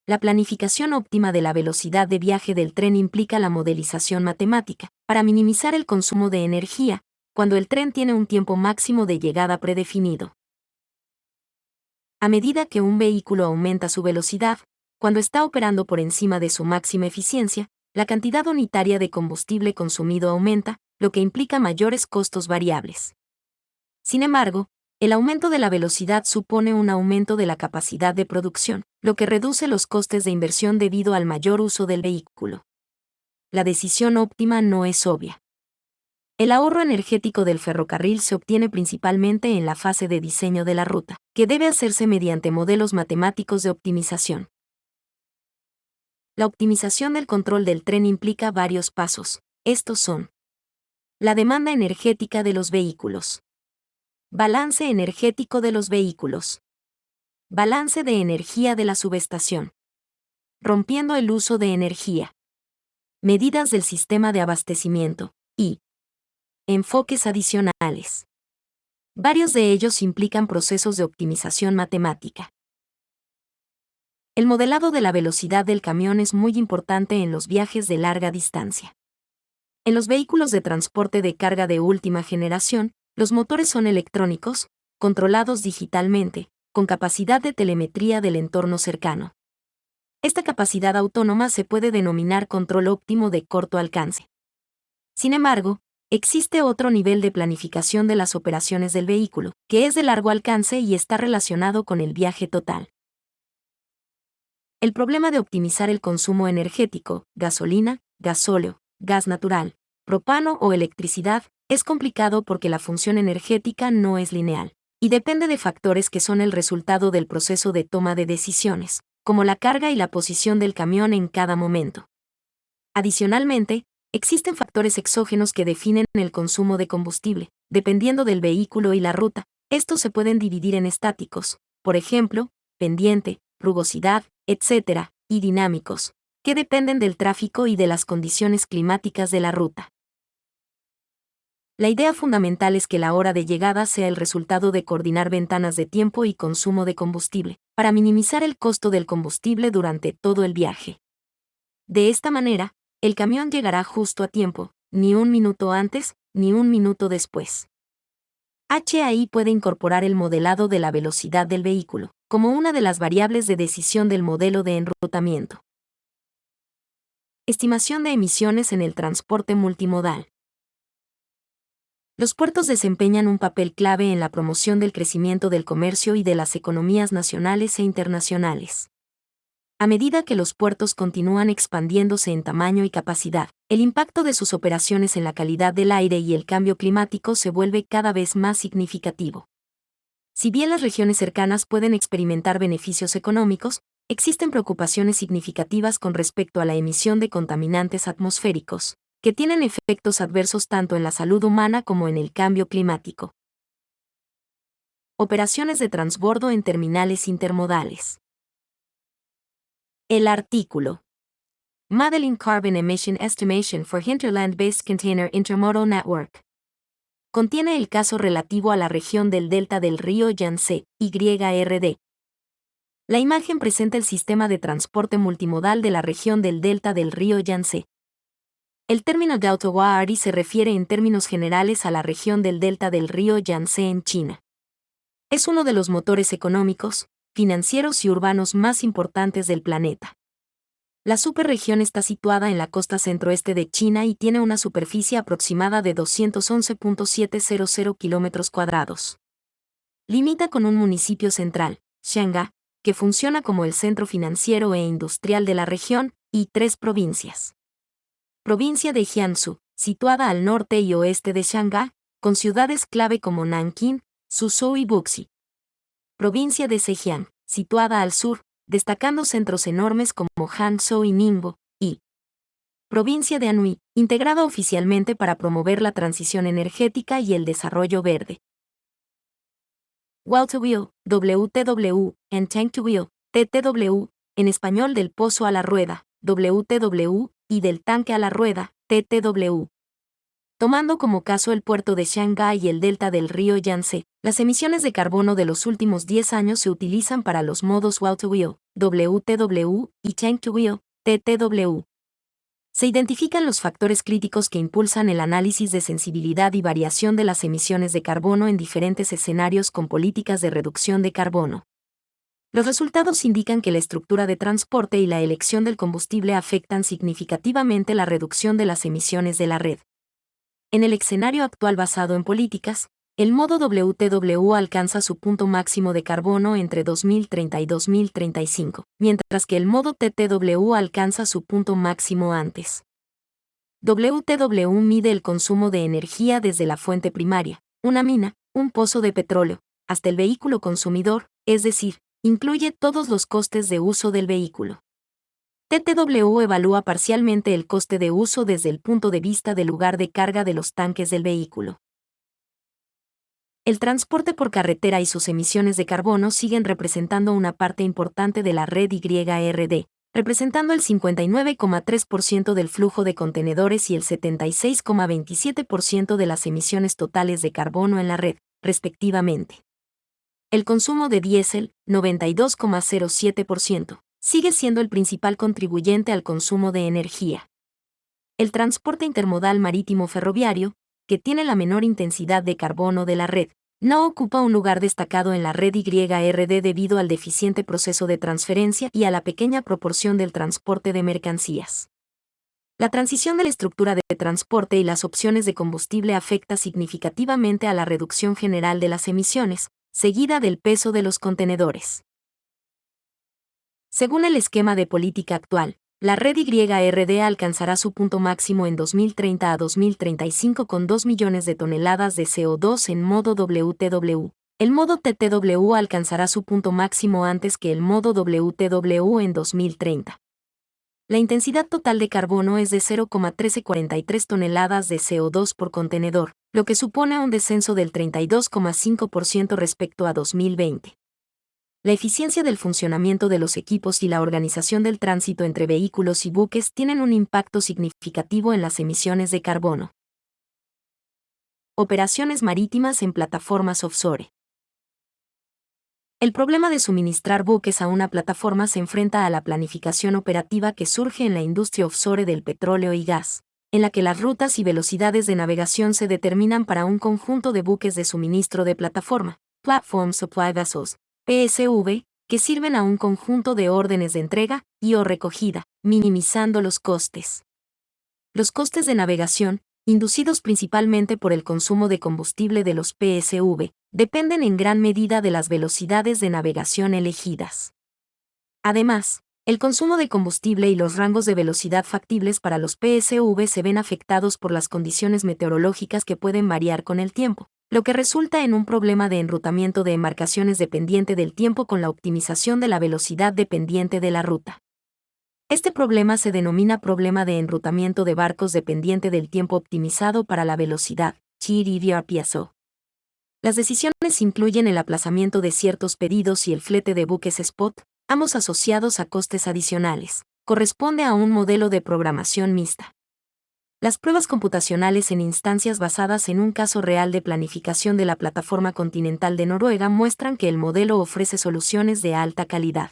La planificación óptima de la velocidad de viaje del tren implica la modelización matemática, para minimizar el consumo de energía, cuando el tren tiene un tiempo máximo de llegada predefinido. A medida que un vehículo aumenta su velocidad, cuando está operando por encima de su máxima eficiencia, la cantidad unitaria de combustible consumido aumenta, lo que implica mayores costos variables. Sin embargo, el aumento de la velocidad supone un aumento de la capacidad de producción, lo que reduce los costes de inversión debido al mayor uso del vehículo. La decisión óptima no es obvia. El ahorro energético del ferrocarril se obtiene principalmente en la fase de diseño de la ruta, que debe hacerse mediante modelos matemáticos de optimización. La optimización del control del tren implica varios pasos. Estos son: la demanda energética de los vehículos, balance energético de los vehículos, balance de energía de la subestación, rompiendo el uso de energía, medidas del sistema de abastecimiento, y enfoques adicionales. Varios de ellos implican procesos de optimización matemática. El modelado de la velocidad del camión es muy importante en los viajes de larga distancia. En los vehículos de transporte de carga de última generación, los motores son electrónicos, controlados digitalmente, con capacidad de telemetría del entorno cercano. Esta capacidad autónoma se puede denominar control óptimo de corto alcance. Sin embargo, existe otro nivel de planificación de las operaciones del vehículo, que es de largo alcance y está relacionado con el viaje total. El problema de optimizar el consumo energético, gasolina, gasóleo, gas natural, propano o electricidad, es complicado porque la función energética no es lineal, y depende de factores que son el resultado del proceso de toma de decisiones, como la carga y la posición del camión en cada momento. Adicionalmente, existen factores exógenos que definen el consumo de combustible, dependiendo del vehículo y la ruta. Estos se pueden dividir en estáticos, por ejemplo, pendiente, rugosidad, etc., y dinámicos, que dependen del tráfico y de las condiciones climáticas de la ruta. La idea fundamental es que la hora de llegada sea el resultado de coordinar ventanas de tiempo y consumo de combustible, para minimizar el costo del combustible durante todo el viaje. De esta manera, el camión llegará justo a tiempo, ni un minuto antes, ni un minuto después. HAI puede incorporar el modelado de la velocidad del vehículo, como una de las variables de decisión del modelo de enrutamiento. Estimación de emisiones en el transporte multimodal. Los puertos desempeñan un papel clave en la promoción del crecimiento del comercio y de las economías nacionales e internacionales. A medida que los puertos continúan expandiéndose en tamaño y capacidad, el impacto de sus operaciones en la calidad del aire y el cambio climático se vuelve cada vez más significativo. Si bien las regiones cercanas pueden experimentar beneficios económicos, existen preocupaciones significativas con respecto a la emisión de contaminantes atmosféricos, que tienen efectos adversos tanto en la salud humana como en el cambio climático. Operaciones de transbordo en terminales intermodales. El artículo Modeling Carbon Emission Estimation for Hinterland-Based Container Intermodal Network contiene el caso relativo a la región del delta del río Yangtze, YRD. La imagen presenta el sistema de transporte multimodal de la región del delta del río Yangtze. El término Delta Wadi se refiere en términos generales a la región del delta del río Yangtze en China. Es uno de los motores económicos, financieros y urbanos más importantes del planeta. La superregión está situada en la costa centroeste de China y tiene una superficie aproximada de 211.700 km². Limita con un municipio central, Shanghái, que funciona como el centro financiero e industrial de la región, y 3 provincias. Provincia de Jiangsu, situada al norte y oeste de Shanghái, con ciudades clave como Nankín, Suzhou y Wuxi. Provincia de Zhejiang, situada al sur, destacando centros enormes como Hangzhou y Ningbo, y Provincia de Anhui, integrada oficialmente para promover la transición energética y el desarrollo verde. Well to Wheel, WTW, and Tank to Wheel, TTW, en español del pozo a la rueda, WTW, y del tanque a la rueda, TTW. Tomando como caso el puerto de Shanghái y el delta del río Yangtze, las emisiones de carbono de los últimos 10 años se utilizan para los modos Well to Wheel, WTW, y Tank to Wheel, TTW. Se identifican los factores críticos que impulsan el análisis de sensibilidad y variación de las emisiones de carbono en diferentes escenarios con políticas de reducción de carbono. Los resultados indican que la estructura de transporte y la elección del combustible afectan significativamente la reducción de las emisiones de la red. En el escenario actual basado en políticas, el modo WTW alcanza su punto máximo de carbono entre 2030 y 2035, mientras que el modo TTW alcanza su punto máximo antes. WTW mide el consumo de energía desde la fuente primaria, una mina, un pozo de petróleo, hasta el vehículo consumidor, es decir, incluye todos los costes de uso del vehículo. TTW evalúa parcialmente el coste de uso desde el punto de vista del lugar de carga de los tanques del vehículo. El transporte por carretera y sus emisiones de carbono siguen representando una parte importante de la red YRD, representando el 59,3% del flujo de contenedores y el 76,27% de las emisiones totales de carbono en la red, respectivamente. El consumo de diésel, 92,07%, sigue siendo el principal contribuyente al consumo de energía. El transporte intermodal marítimo ferroviario, que tiene la menor intensidad de carbono de la red, no ocupa un lugar destacado en la red YRD debido al deficiente proceso de transferencia y a la pequeña proporción del transporte de mercancías. La transición de la estructura de transporte y las opciones de combustible afecta significativamente a la reducción general de las emisiones, seguida del peso de los contenedores. Según el esquema de política actual, la red YRD alcanzará su punto máximo en 2030 a 2035 con 2 millones de toneladas de CO2 en modo WTW. El modo TTW alcanzará su punto máximo antes que el modo WTW en 2030. La intensidad total de carbono es de 0,1343 toneladas de CO2 por contenedor, lo que supone un descenso del 32,5% respecto a 2020. La eficiencia del funcionamiento de los equipos y la organización del tránsito entre vehículos y buques tienen un impacto significativo en las emisiones de carbono. Operaciones marítimas en plataformas offshore. El problema de suministrar buques a una plataforma se enfrenta a la planificación operativa que surge en la industria offshore del petróleo y gas, en la que las rutas y velocidades de navegación se determinan para un conjunto de buques de suministro de plataforma, Platform Supply Vessels, PSV, que sirven a un conjunto de órdenes de entrega y/o recogida, minimizando los costes. Los costes de navegación, inducidos principalmente por el consumo de combustible de los PSV, dependen en gran medida de las velocidades de navegación elegidas. Además, el consumo de combustible y los rangos de velocidad factibles para los PSV se ven afectados por las condiciones meteorológicas que pueden variar con el tiempo, lo que resulta en un problema de enrutamiento de embarcaciones dependiente del tiempo con la optimización de la velocidad dependiente de la ruta. Este problema se denomina problema de enrutamiento de barcos dependiente del tiempo optimizado para la velocidad, GDVRPSO. Las decisiones incluyen el aplazamiento de ciertos pedidos y el flete de buques spot, ambos asociados a costes adicionales. Corresponde a un modelo de programación mixta. Las pruebas computacionales en instancias basadas en un caso real de planificación de la plataforma continental de Noruega muestran que el modelo ofrece soluciones de alta calidad.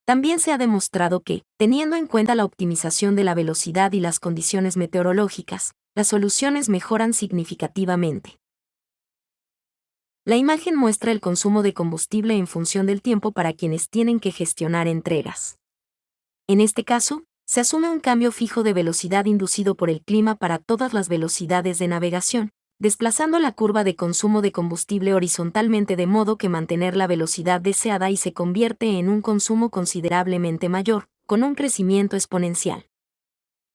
También se ha demostrado que, teniendo en cuenta la optimización de la velocidad y las condiciones meteorológicas, las soluciones mejoran significativamente. La imagen muestra el consumo de combustible en función del tiempo para quienes tienen que gestionar entregas. En este caso, se asume un cambio fijo de velocidad inducido por el clima para todas las velocidades de navegación, desplazando la curva de consumo de combustible horizontalmente de modo que mantener la velocidad deseada y se convierte en un consumo considerablemente mayor, con un crecimiento exponencial.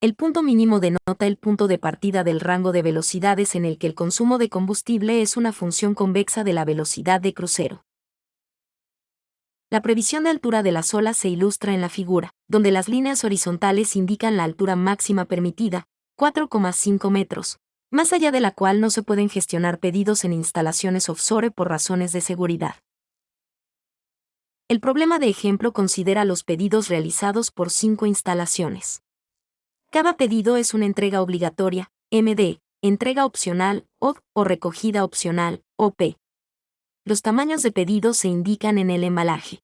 El punto mínimo denota el punto de partida del rango de velocidades en el que el consumo de combustible es una función convexa de la velocidad de crucero. La previsión de altura de las olas se ilustra en la figura, donde las líneas horizontales indican la altura máxima permitida, 4,5 metros, más allá de la cual no se pueden gestionar pedidos en instalaciones offshore por razones de seguridad. El problema de ejemplo considera los pedidos realizados por 5 instalaciones. Cada pedido es una entrega obligatoria, MD, entrega opcional, OD, o recogida opcional, OP. Los tamaños de pedidos se indican en el embalaje.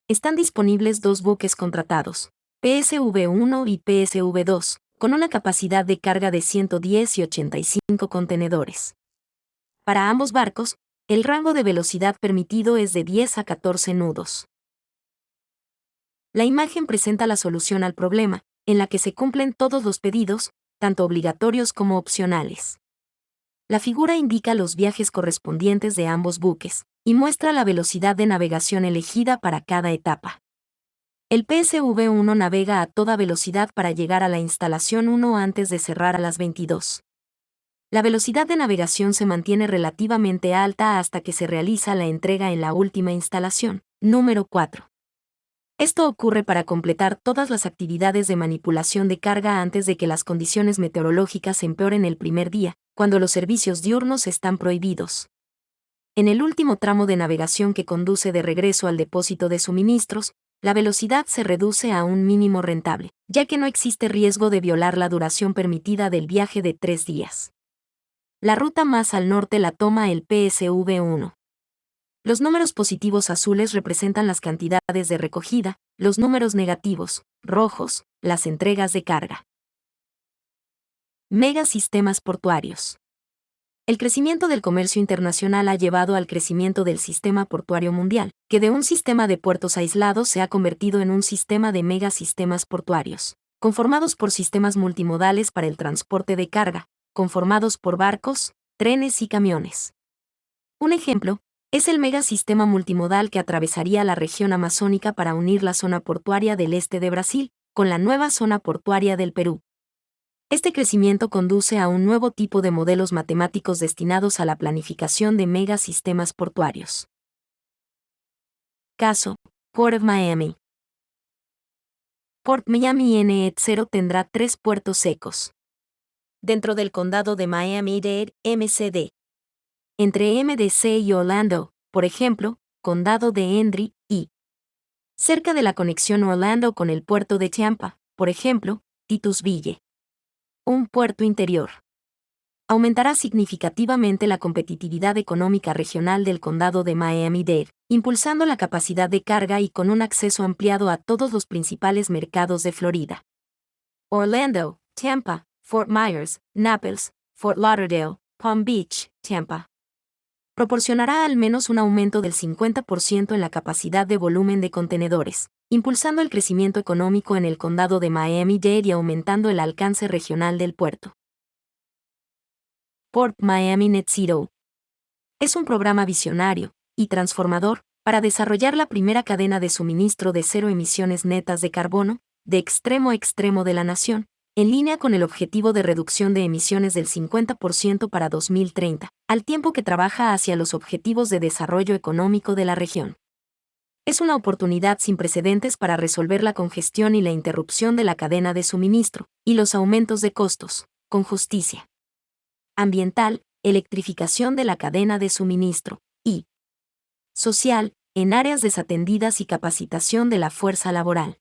Están disponibles 2 buques contratados, PSV-1 y PSV-2, con una capacidad de carga de 110 y 85 contenedores. Para ambos barcos, el rango de velocidad permitido es de 10 a 14 nudos. La imagen presenta la solución al problema, en la que se cumplen todos los pedidos, tanto obligatorios como opcionales. La figura indica los viajes correspondientes de ambos buques, y muestra la velocidad de navegación elegida para cada etapa. El PSV-1 navega a toda velocidad para llegar a la instalación 1 antes de cerrar a las 22. La velocidad de navegación se mantiene relativamente alta hasta que se realiza la entrega en la última instalación, número 4. Esto ocurre para completar todas las actividades de manipulación de carga antes de que las condiciones meteorológicas empeoren el primer día, cuando los servicios diurnos están prohibidos. En el último tramo de navegación que conduce de regreso al depósito de suministros, la velocidad se reduce a un mínimo rentable, ya que no existe riesgo de violar la duración permitida del viaje de 3 días. La ruta más al norte la toma el PSV-1. Los números positivos azules representan las cantidades de recogida, los números negativos, rojos, las entregas de carga. Megasistemas portuarios. El crecimiento del comercio internacional ha llevado al crecimiento del sistema portuario mundial, que de un sistema de puertos aislados se ha convertido en un sistema de megasistemas portuarios, conformados por sistemas multimodales para el transporte de carga, conformados por barcos, trenes y camiones. Un ejemplo es el megasistema multimodal que atravesaría la región amazónica para unir la zona portuaria del este de Brasil con la nueva zona portuaria del Perú. Este crecimiento conduce a un nuevo tipo de modelos matemáticos destinados a la planificación de megasistemas portuarios. Caso: Port of Miami. Port Miami NE0 tendrá 3 puertos secos. Dentro del condado de Miami-Dade, MCD. Entre MDC y Orlando, por ejemplo, condado de Hendry, y cerca de la conexión Orlando con el puerto de Tampa, por ejemplo, Titusville. Un puerto interior. Aumentará significativamente la competitividad económica regional del condado de Miami-Dade, impulsando la capacidad de carga y con un acceso ampliado a todos los principales mercados de Florida. Orlando, Tampa, Fort Myers, Naples, Fort Lauderdale, Palm Beach, Tampa. Proporcionará al menos un aumento del 50% en la capacidad de volumen de contenedores, impulsando el crecimiento económico en el condado de Miami-Dade y aumentando el alcance regional del puerto. Port Miami Net Zero. Es un programa visionario y transformador para desarrollar la primera cadena de suministro de cero emisiones netas de carbono, de extremo a extremo de la nación, en línea con el objetivo de reducción de emisiones del 50% para 2030, al tiempo que trabaja hacia los objetivos de desarrollo económico de la región. Es una oportunidad sin precedentes para resolver la congestión y la interrupción de la cadena de suministro, y los aumentos de costos, con justicia ambiental, electrificación de la cadena de suministro, y social, en áreas desatendidas y capacitación de la fuerza laboral.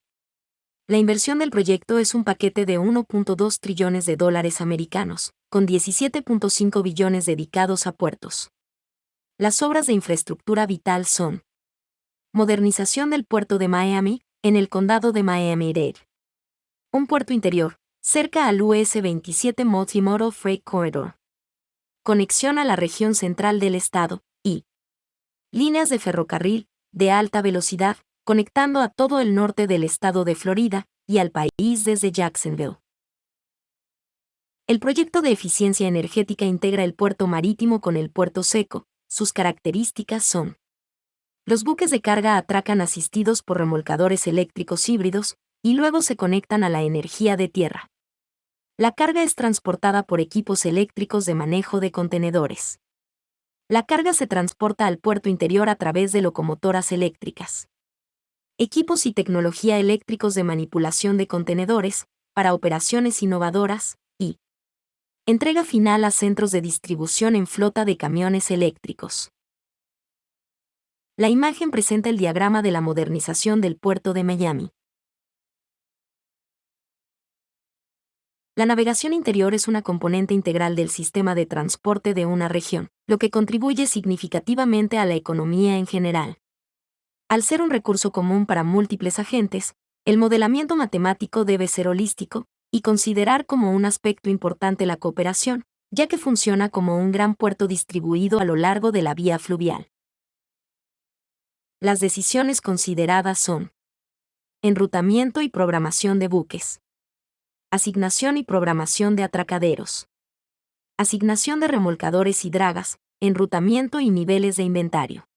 La inversión del proyecto es un paquete de 1.2 trillones de dólares americanos, con 17.5 billones dedicados a puertos. Las obras de infraestructura vital son: modernización del puerto de Miami, en el condado de Miami-Dade. Un puerto interior, cerca al US 27 Multimodal Freight Corridor. Conexión a la región central del estado, y líneas de ferrocarril, de alta velocidad, conectando a todo el norte del estado de Florida, y al país desde Jacksonville. El proyecto de eficiencia energética integra el puerto marítimo con el puerto seco. Sus características son: los buques de carga atracan asistidos por remolcadores eléctricos híbridos, y luego se conectan a la energía de tierra. La carga es transportada por equipos eléctricos de manejo de contenedores. La carga se transporta al puerto interior a través de locomotoras eléctricas. Equipos y tecnología eléctricos de manipulación de contenedores, para operaciones innovadoras, y entrega final a centros de distribución en flota de camiones eléctricos. La imagen presenta el diagrama de la modernización del puerto de Miami. La navegación interior es una componente integral del sistema de transporte de una región, lo que contribuye significativamente a la economía en general. Al ser un recurso común para múltiples agentes, el modelamiento matemático debe ser holístico y considerar como un aspecto importante la cooperación, ya que funciona como un gran puerto distribuido a lo largo de la vía fluvial. Las decisiones consideradas son: enrutamiento y programación de buques, asignación y programación de atracaderos, asignación de remolcadores y dragas, enrutamiento y niveles de inventario,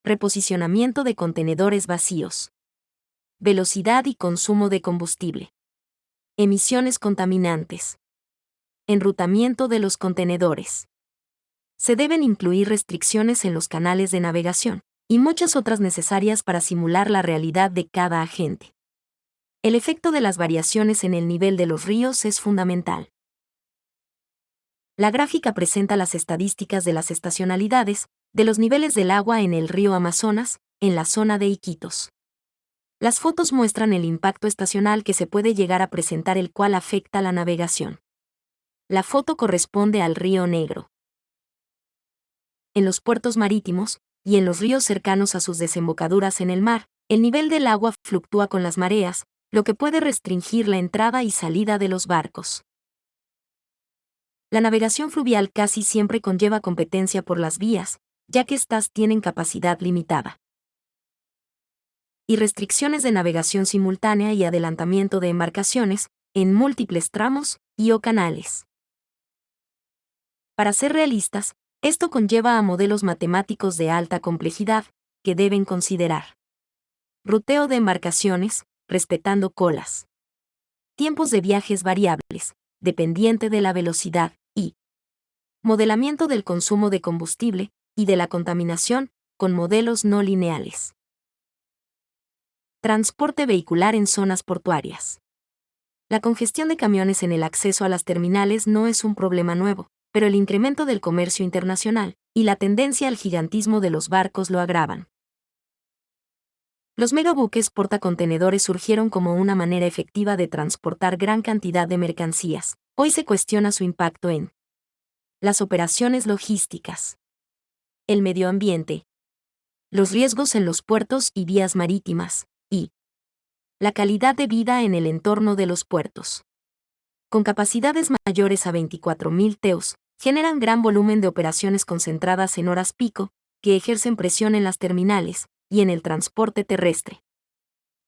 reposicionamiento de contenedores vacíos, velocidad y consumo de combustible, emisiones contaminantes, enrutamiento de los contenedores. Se deben incluir restricciones en los canales de navegación, y muchas otras necesarias para simular la realidad de cada agente. El efecto de las variaciones en el nivel de los ríos es fundamental. La gráfica presenta las estadísticas de las estacionalidades, de los niveles del agua en el río Amazonas, en la zona de Iquitos. Las fotos muestran el impacto estacional que se puede llegar a presentar, el cual afecta la navegación. La foto corresponde al río Negro. En los puertos marítimos, y en los ríos cercanos a sus desembocaduras en el mar, el nivel del agua fluctúa con las mareas, lo que puede restringir la entrada y salida de los barcos. La navegación fluvial casi siempre conlleva competencia por las vías, ya que éstas tienen capacidad limitada. Y restricciones de navegación simultánea y adelantamiento de embarcaciones, en múltiples tramos y/o canales. Para ser realistas, esto conlleva a modelos matemáticos de alta complejidad, que deben considerar: ruteo de embarcaciones, respetando colas. Tiempos de viajes variables, dependiente de la velocidad, y modelamiento del consumo de combustible y de la contaminación, con modelos no lineales. Transporte vehicular en zonas portuarias. La congestión de camiones en el acceso a las terminales no es un problema nuevo, pero el incremento del comercio internacional y la tendencia al gigantismo de los barcos lo agravan. Los megabuques portacontenedores surgieron como una manera efectiva de transportar gran cantidad de mercancías. Hoy se cuestiona su impacto en las operaciones logísticas, el medio ambiente, los riesgos en los puertos y vías marítimas, y la calidad de vida en el entorno de los puertos. Con capacidades mayores a 24.000 TEUs, generan gran volumen de operaciones concentradas en horas pico, que ejercen presión en las terminales y en el transporte terrestre.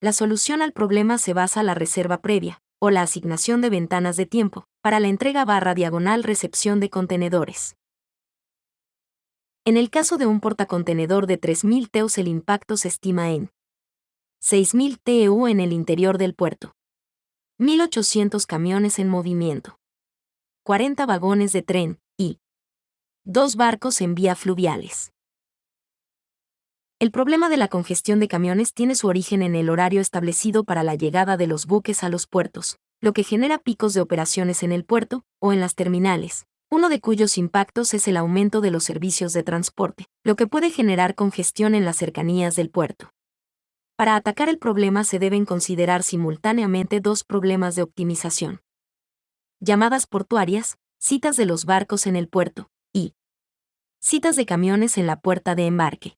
La solución al problema se basa en la reserva previa, o la asignación de ventanas de tiempo, para la entrega/recepción de contenedores. En el caso de un portacontenedor de 3.000 TEUs el impacto se estima en 6.000 TEU en el interior del puerto, 1.800 camiones en movimiento, 40 vagones de tren y 2 barcos en vía fluviales. El problema de la congestión de camiones tiene su origen en el horario establecido para la llegada de los buques a los puertos, lo que genera picos de operaciones en el puerto o en las terminales, uno de cuyos impactos es el aumento de los servicios de transporte, lo que puede generar congestión en las cercanías del puerto. Para atacar el problema se deben considerar simultáneamente dos problemas de optimización: llamadas portuarias, citas de los barcos en el puerto, y citas de camiones en la puerta de embarque.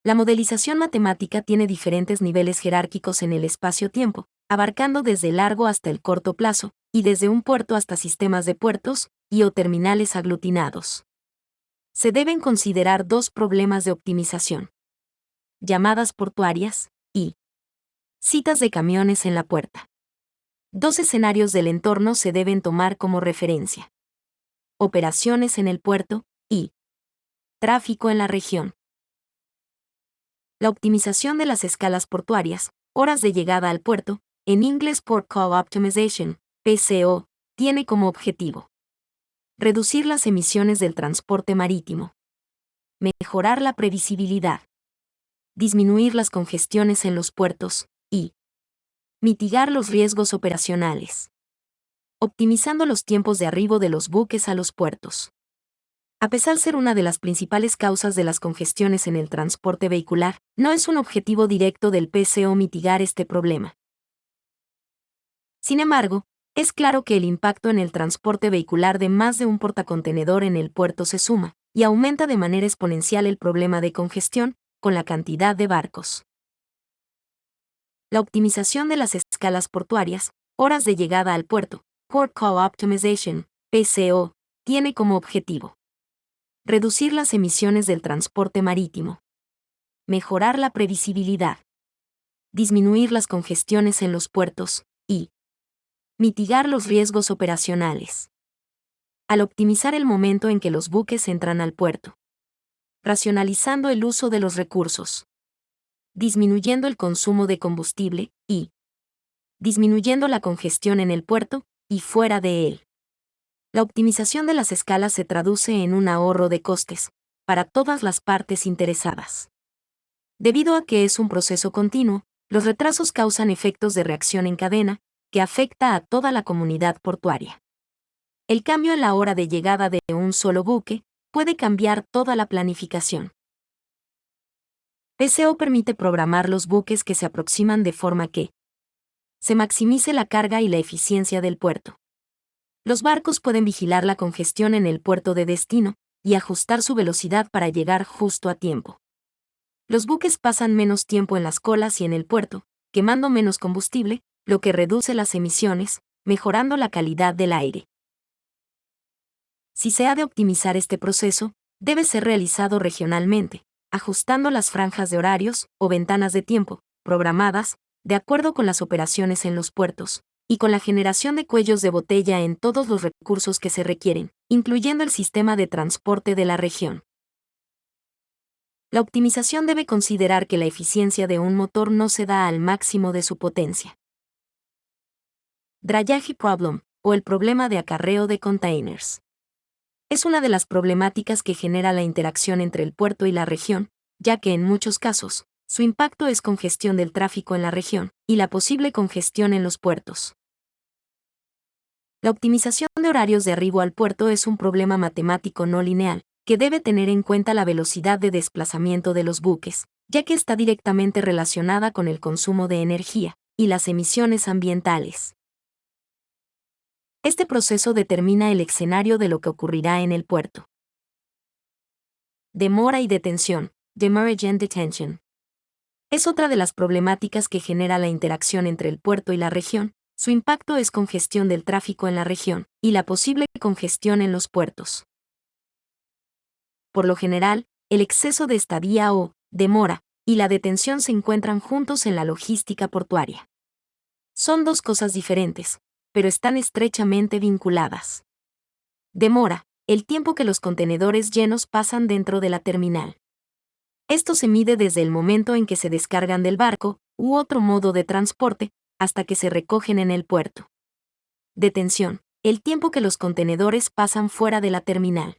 La modelización matemática tiene diferentes niveles jerárquicos en el espacio-tiempo, abarcando desde el largo hasta el corto plazo, y desde un puerto hasta sistemas de puertos y o terminales aglutinados. Se deben considerar dos problemas de optimización: llamadas portuarias y citas de camiones en la puerta. Dos escenarios del entorno se deben tomar como referencia: operaciones en el puerto y tráfico en la región. La optimización de las escalas portuarias, horas de llegada al puerto, en inglés Port Call Optimization, PCO, tiene como objetivo reducir las emisiones del transporte marítimo, mejorar la previsibilidad, disminuir las congestiones en los puertos y mitigar los riesgos operacionales, optimizando los tiempos de arribo de los buques a los puertos. A pesar de ser una de las principales causas de las congestiones en el transporte vehicular, no es un objetivo directo del PCO mitigar este problema. Sin embargo, es claro que el impacto en el transporte vehicular de más de un portacontenedor en el puerto se suma, y aumenta de manera exponencial el problema de congestión, con la cantidad de barcos. La optimización de las escalas portuarias, horas de llegada al puerto, Port Call Optimization, PCO, tiene como objetivo reducir las emisiones del transporte marítimo, mejorar la previsibilidad, disminuir las congestiones en los puertos y mitigar los riesgos operacionales. Al optimizar el momento en que los buques entran al puerto, racionalizando el uso de los recursos, disminuyendo el consumo de combustible y disminuyendo la congestión en el puerto y fuera de él. La optimización de las escalas se traduce en un ahorro de costes para todas las partes interesadas. Debido a que es un proceso continuo, los retrasos causan efectos de reacción en cadena que afecta a toda la comunidad portuaria. El cambio en la hora de llegada de un solo buque puede cambiar toda la planificación. PCO permite programar los buques que se aproximan de forma que se maximice la carga y la eficiencia del puerto. Los barcos pueden vigilar la congestión en el puerto de destino y ajustar su velocidad para llegar justo a tiempo. Los buques pasan menos tiempo en las colas y en el puerto, quemando menos combustible, lo que reduce las emisiones, mejorando la calidad del aire. Si se ha de optimizar este proceso, debe ser realizado regionalmente, ajustando las franjas de horarios o ventanas de tiempo programadas de acuerdo con las operaciones en los puertos, y con la generación de cuellos de botella en todos los recursos que se requieren, incluyendo el sistema de transporte de la región. La optimización debe considerar que la eficiencia de un motor no se da al máximo de su potencia. Drayage Problem, o el problema de acarreo de containers. Es una de las problemáticas que genera la interacción entre el puerto y la región, ya que en muchos casos, su impacto es congestión del tráfico en la región y la posible congestión en los puertos. La optimización de horarios de arribo al puerto es un problema matemático no lineal, que debe tener en cuenta la velocidad de desplazamiento de los buques, ya que está directamente relacionada con el consumo de energía y las emisiones ambientales. Este proceso determina el escenario de lo que ocurrirá en el puerto. Demora y detención, demurrage and detention. Es otra de las problemáticas que genera la interacción entre el puerto y la región. Su impacto es congestión del tráfico en la región y la posible congestión en los puertos. Por lo general, el exceso de estadía o demora y la detención se encuentran juntos en la logística portuaria. Son dos cosas diferentes, pero están estrechamente vinculadas. Demora, el tiempo que los contenedores llenos pasan dentro de la terminal. Esto se mide desde el momento en que se descargan del barco u otro modo de transporte hasta que se recogen en el puerto. Detención, el tiempo que los contenedores pasan fuera de la terminal.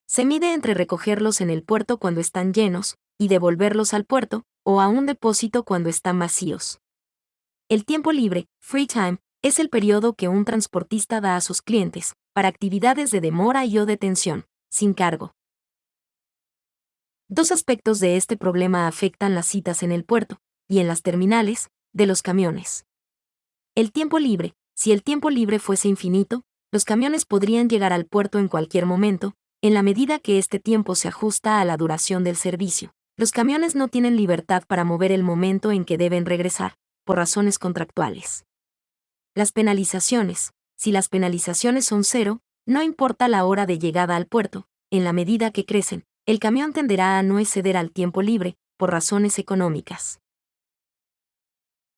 Se mide entre recogerlos en el puerto cuando están llenos y devolverlos al puerto o a un depósito cuando están vacíos. El tiempo libre, free time, es el periodo que un transportista da a sus clientes para actividades de demora y o detención, sin cargo. Dos aspectos de este problema afectan las citas en el puerto y en las terminales de los camiones. El tiempo libre. Si el tiempo libre fuese infinito, los camiones podrían llegar al puerto en cualquier momento, en la medida que este tiempo se ajusta a la duración del servicio. Los camiones no tienen libertad para mover el momento en que deben regresar, por razones contractuales. Las penalizaciones. Si las penalizaciones son cero, no importa la hora de llegada al puerto, en la medida que crecen, el camión tenderá a no exceder al tiempo libre, por razones económicas.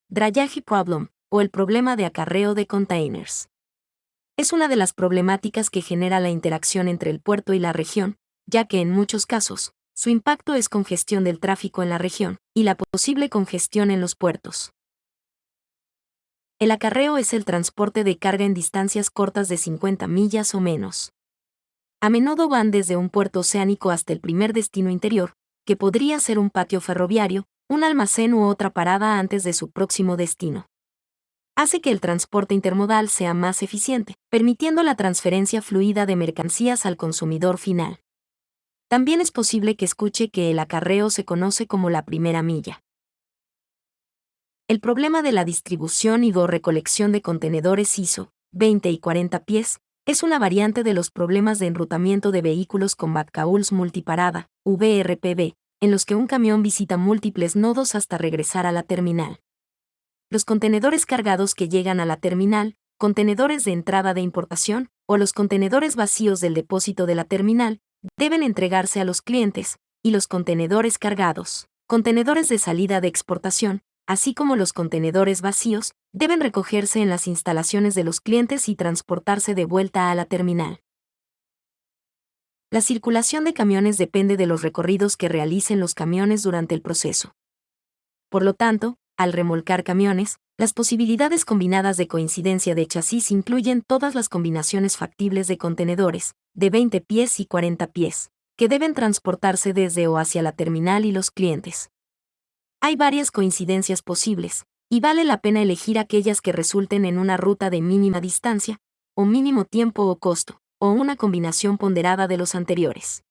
Drayage problem, o el problema de acarreo de containers. Es una de las problemáticas que genera la interacción entre el puerto y la región, ya que en muchos casos, su impacto es congestión del tráfico en la región y la posible congestión en los puertos. El acarreo es el transporte de carga en distancias cortas de 50 millas o menos. A menudo van desde un puerto oceánico hasta el primer destino interior, que podría ser un patio ferroviario, un almacén u otra parada antes de su próximo destino. Hace que el transporte intermodal sea más eficiente, permitiendo la transferencia fluida de mercancías al consumidor final. También es posible que escuche que el acarreo se conoce como la primera milla. El problema de la distribución y o recolección de contenedores ISO, 20 y 40 pies, es una variante de los problemas de enrutamiento de vehículos con backhauls multiparada, VRPV, en los que un camión visita múltiples nodos hasta regresar a la terminal. Los contenedores cargados que llegan a la terminal, contenedores de entrada de importación, o los contenedores vacíos del depósito de la terminal, deben entregarse a los clientes, y los contenedores cargados, contenedores de salida de exportación, así como los contenedores vacíos, deben recogerse en las instalaciones de los clientes y transportarse de vuelta a la terminal. La circulación de camiones depende de los recorridos que realicen los camiones durante el proceso. Por lo tanto, al remolcar camiones, las posibilidades combinadas de coincidencia de chasis incluyen todas las combinaciones factibles de contenedores, de 20 pies y 40 pies, que deben transportarse desde o hacia la terminal y los clientes. Hay varias coincidencias posibles, y vale la pena elegir aquellas que resulten en una ruta de mínima distancia, o mínimo tiempo o costo, o una combinación ponderada de los anteriores.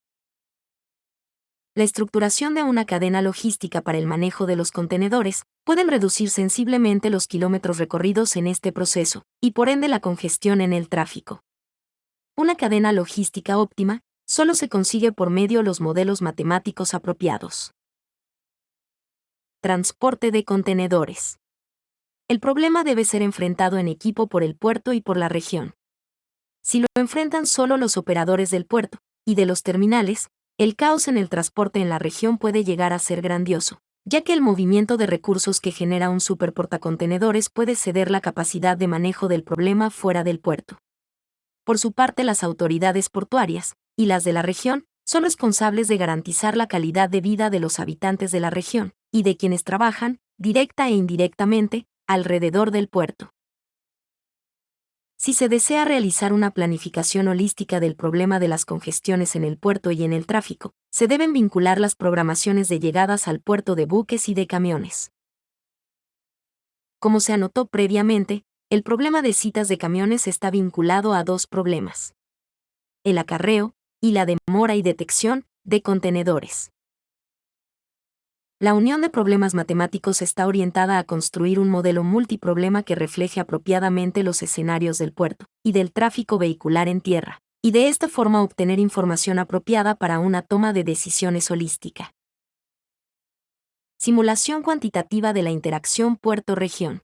La estructuración de una cadena logística para el manejo de los contenedores pueden reducir sensiblemente los kilómetros recorridos en este proceso, y por ende la congestión en el tráfico. Una cadena logística óptima solo se consigue por medio de los modelos matemáticos apropiados. Transporte de contenedores. El problema debe ser enfrentado en equipo por el puerto y por la región. Si lo enfrentan solo los operadores del puerto y de los terminales, el caos en el transporte en la región puede llegar a ser grandioso, ya que el movimiento de recursos que genera un superportacontenedores puede ceder la capacidad de manejo del problema fuera del puerto. Por su parte, las autoridades portuarias y las de la región son responsables de garantizar la calidad de vida de los habitantes de la región y de quienes trabajan, directa e indirectamente, alrededor del puerto. Si se desea realizar una planificación holística del problema de las congestiones en el puerto y en el tráfico, se deben vincular las programaciones de llegadas al puerto de buques y de camiones. Como se anotó previamente, el problema de citas de camiones está vinculado a dos problemas: el acarreo y la demora y detección de contenedores. La unión de problemas matemáticos está orientada a construir un modelo multiproblema que refleje apropiadamente los escenarios del puerto y del tráfico vehicular en tierra, y de esta forma obtener información apropiada para una toma de decisiones holística. Simulación cuantitativa de la interacción puerto-región.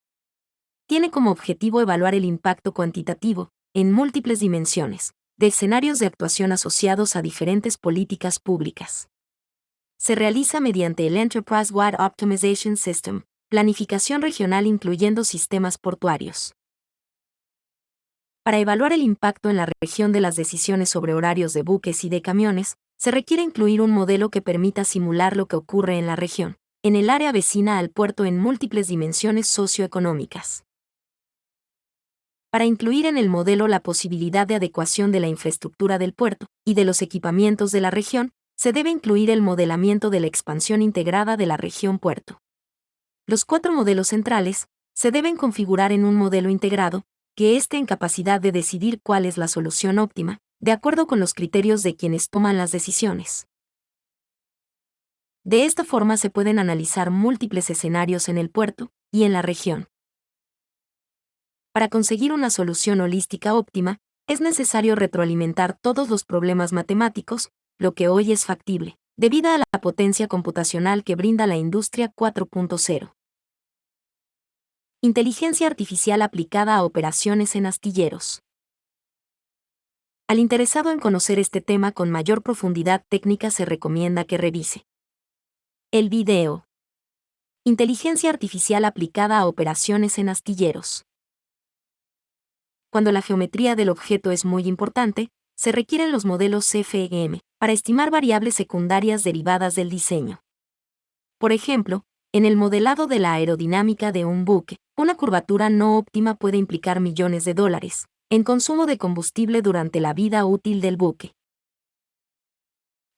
Tiene como objetivo evaluar el impacto cuantitativo, en múltiples dimensiones, de escenarios de actuación asociados a diferentes políticas públicas. Se realiza mediante el Enterprise-Wide Optimization System, planificación regional incluyendo sistemas portuarios. Para evaluar el impacto en la región de las decisiones sobre horarios de buques y de camiones, se requiere incluir un modelo que permita simular lo que ocurre en la región, en el área vecina al puerto en múltiples dimensiones socioeconómicas. Para incluir en el modelo la posibilidad de adecuación de la infraestructura del puerto y de los equipamientos de la región, se debe incluir el modelamiento de la expansión integrada de la región puerto. Los 4 modelos centrales se deben configurar en un modelo integrado, que esté en capacidad de decidir cuál es la solución óptima, de acuerdo con los criterios de quienes toman las decisiones. De esta forma se pueden analizar múltiples escenarios en el puerto y en la región. Para conseguir una solución holística óptima, es necesario retroalimentar todos los problemas matemáticos, lo que hoy es factible, debido a la potencia computacional que brinda la industria 4.0. Inteligencia artificial aplicada a operaciones en astilleros. Al interesado en conocer este tema con mayor profundidad técnica se recomienda que revise el video. Inteligencia artificial aplicada a operaciones en astilleros. Cuando la geometría del objeto es muy importante, se requieren los modelos FEM para estimar variables secundarias derivadas del diseño. Por ejemplo, en el modelado de la aerodinámica de un buque, una curvatura no óptima puede implicar millones de dólares en consumo de combustible durante la vida útil del buque.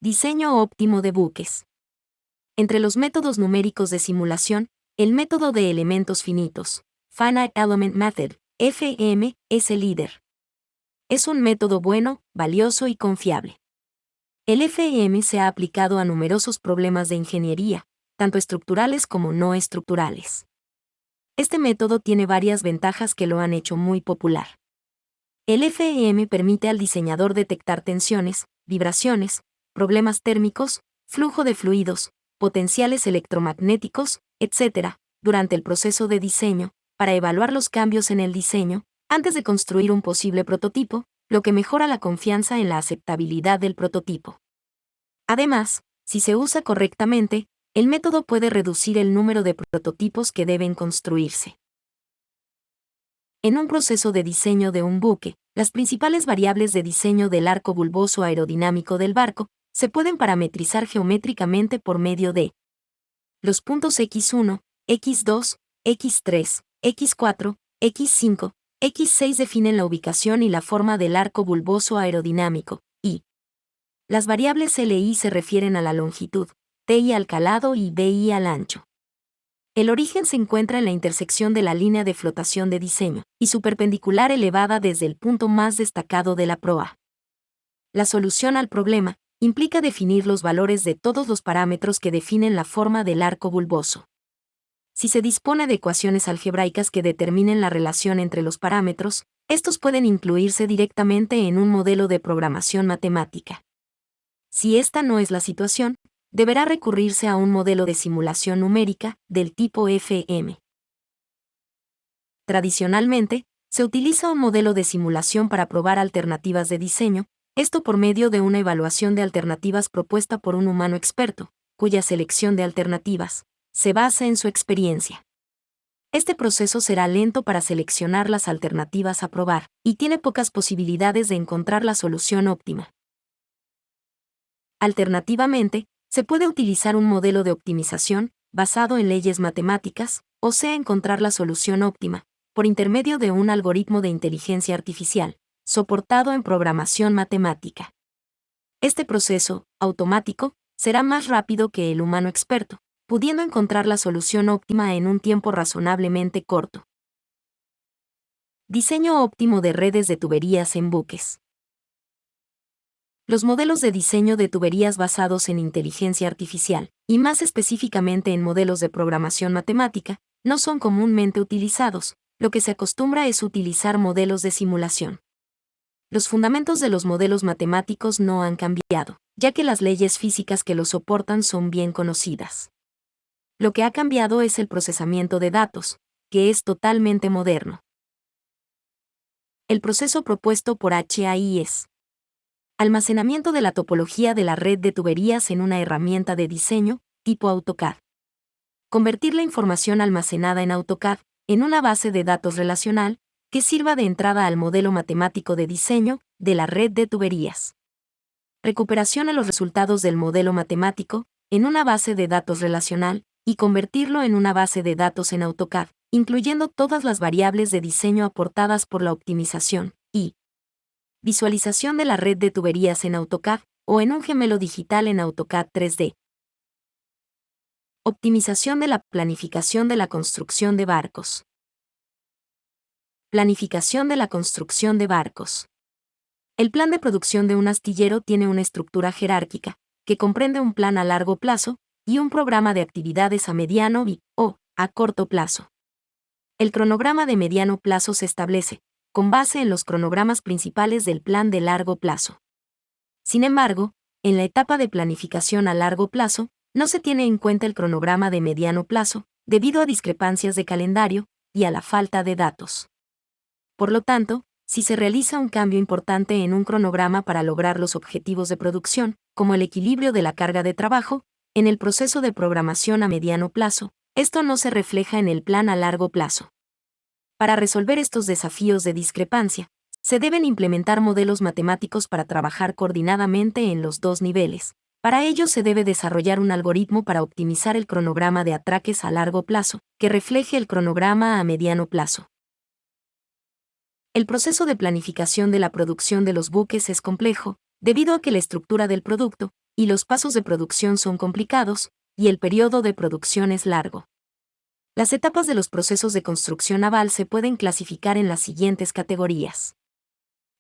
Diseño óptimo de buques. Entre los métodos numéricos de simulación, el método de elementos finitos, Finite Element Method, FEM, es el líder. Es un método bueno, valioso y confiable. El FEM se ha aplicado a numerosos problemas de ingeniería, tanto estructurales como no estructurales. Este método tiene varias ventajas que lo han hecho muy popular. El FEM permite al diseñador detectar tensiones, vibraciones, problemas térmicos, flujo de fluidos, potenciales electromagnéticos, etc., durante el proceso de diseño, para evaluar los cambios en el diseño, antes de construir un posible prototipo, lo que mejora la confianza en la aceptabilidad del prototipo. Además, si se usa correctamente, el método puede reducir el número de prototipos que deben construirse. En un proceso de diseño de un buque, las principales variables de diseño del arco bulboso aerodinámico del barco se pueden parametrizar geométricamente por medio de los puntos X1, X2, X3, X4, X5, X6 definen la ubicación y la forma del arco bulboso aerodinámico, y las variables L y I se refieren a la longitud, T y al calado y B y al ancho. El origen se encuentra en la intersección de la línea de flotación de diseño y su perpendicular elevada desde el punto más destacado de la proa. La solución al problema implica definir los valores de todos los parámetros que definen la forma del arco bulboso. Si se dispone de ecuaciones algebraicas que determinen la relación entre los parámetros, estos pueden incluirse directamente en un modelo de programación matemática. Si esta no es la situación, deberá recurrirse a un modelo de simulación numérica del tipo FEM. Tradicionalmente, se utiliza un modelo de simulación para probar alternativas de diseño, esto por medio de una evaluación de alternativas propuesta por un humano experto, cuya selección de alternativas se basa en su experiencia. Este proceso será lento para seleccionar las alternativas a probar, y tiene pocas posibilidades de encontrar la solución óptima. Alternativamente, se puede utilizar un modelo de optimización, basado en leyes matemáticas, o sea encontrar la solución óptima, por intermedio de un algoritmo de inteligencia artificial, soportado en programación matemática. Este proceso, automático, será más rápido que el humano experto, pudiendo encontrar la solución óptima en un tiempo razonablemente corto. Diseño óptimo de redes de tuberías en buques. Los modelos de diseño de tuberías basados en inteligencia artificial, y más específicamente en modelos de programación matemática, no son comúnmente utilizados. Lo que se acostumbra es utilizar modelos de simulación. Los fundamentos de los modelos matemáticos no han cambiado, ya que las leyes físicas que los soportan son bien conocidas. Lo que ha cambiado es el procesamiento de datos, que es totalmente moderno. El proceso propuesto por HAI es almacenamiento de la topología de la red de tuberías en una herramienta de diseño, tipo AutoCAD. Convertir la información almacenada en AutoCAD en una base de datos relacional que sirva de entrada al modelo matemático de diseño de la red de tuberías. Recuperación de los resultados del modelo matemático en una base de datos relacional y convertirlo en una base de datos en AutoCAD, incluyendo todas las variables de diseño aportadas por la optimización, y visualización de la red de tuberías en AutoCAD o en un gemelo digital en AutoCAD 3D. Optimización de la planificación de la construcción de barcos. Planificación de la construcción de barcos. El plan de producción de un astillero tiene una estructura jerárquica, que comprende un plan a largo plazo y un programa de actividades a mediano o a corto plazo. El cronograma de mediano plazo se establece, con base en los cronogramas principales del plan de largo plazo. Sin embargo, en la etapa de planificación a largo plazo, no se tiene en cuenta el cronograma de mediano plazo, debido a discrepancias de calendario y a la falta de datos. Por lo tanto, si se realiza un cambio importante en un cronograma para lograr los objetivos de producción, como el equilibrio de la carga de trabajo, en el proceso de programación a mediano plazo, esto no se refleja en el plan a largo plazo. Para resolver estos desafíos de discrepancia, se deben implementar modelos matemáticos para trabajar coordinadamente en los dos niveles. Para ello se debe desarrollar un algoritmo para optimizar el cronograma de atraques a largo plazo, que refleje el cronograma a mediano plazo. El proceso de planificación de la producción de los buques es complejo, debido a que la estructura del producto y los pasos de producción son complicados, y el periodo de producción es largo. Las etapas de los procesos de construcción naval se pueden clasificar en las siguientes categorías.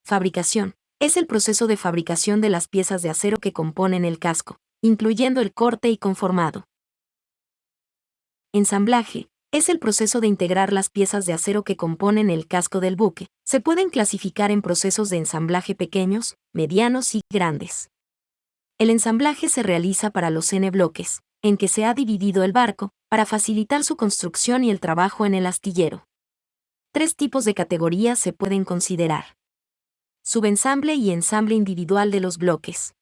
Fabricación. Es el proceso de fabricación de las piezas de acero que componen el casco, incluyendo el corte y conformado. Ensamblaje. Es el proceso de integrar las piezas de acero que componen el casco del buque. Se pueden clasificar en procesos de ensamblaje pequeños, medianos y grandes. El ensamblaje se realiza para los N bloques, en que se ha dividido el barco, para facilitar su construcción y el trabajo en el astillero. 3 tipos de categorías se pueden considerar: subensamble y ensamble individual de los bloques.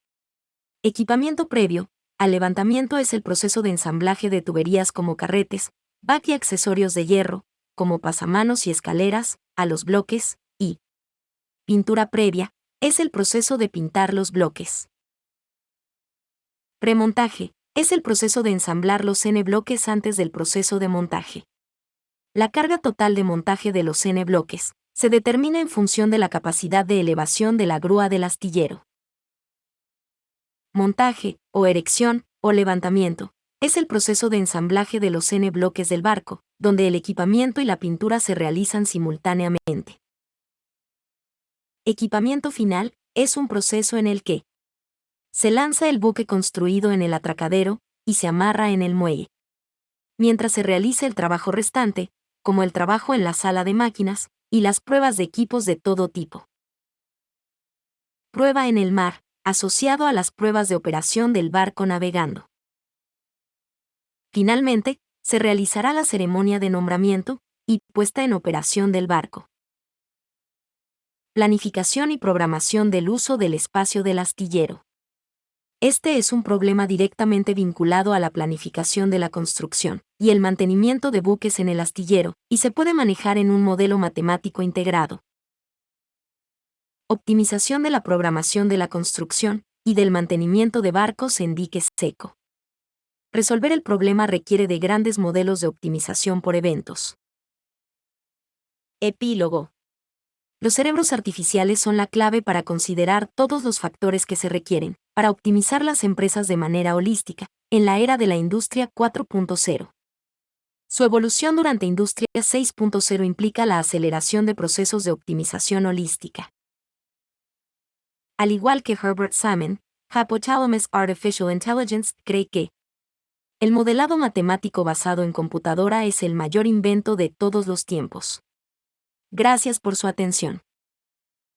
Equipamiento previo al levantamiento es el proceso de ensamblaje de tuberías como carretes, back y accesorios de hierro, como pasamanos y escaleras, a los bloques, y pintura previa es el proceso de pintar los bloques. Premontaje es el proceso de ensamblar los N bloques antes del proceso de montaje. La carga total de montaje de los N bloques se determina en función de la capacidad de elevación de la grúa del astillero. Montaje, o erección, o levantamiento, es el proceso de ensamblaje de los N bloques del barco, donde el equipamiento y la pintura se realizan simultáneamente. Equipamiento final es un proceso en el que se lanza el buque construido en el atracadero y se amarra en el muelle. Mientras se realiza el trabajo restante, como el trabajo en la sala de máquinas y las pruebas de equipos de todo tipo. Prueba en el mar, asociado a las pruebas de operación del barco navegando. Finalmente, se realizará la ceremonia de nombramiento y puesta en operación del barco. Planificación y programación del uso del espacio del astillero. Este es un problema directamente vinculado a la planificación de la construcción y el mantenimiento de buques en el astillero, y se puede manejar en un modelo matemático integrado. Optimización de la programación de la construcción y del mantenimiento de barcos en dique seco. Resolver el problema requiere de grandes modelos de optimización por eventos. Epílogo. Los cerebros artificiales son la clave para considerar todos los factores que se requieren para optimizar las empresas de manera holística, en la era de la Industria 4.0. Su evolución durante Industria 6.0 implica la aceleración de procesos de optimización holística. Al igual que Herbert Salmon, Hypothalamus Artificial Intelligence cree que el modelado matemático basado en computadora es el mayor invento de todos los tiempos. Gracias por su atención.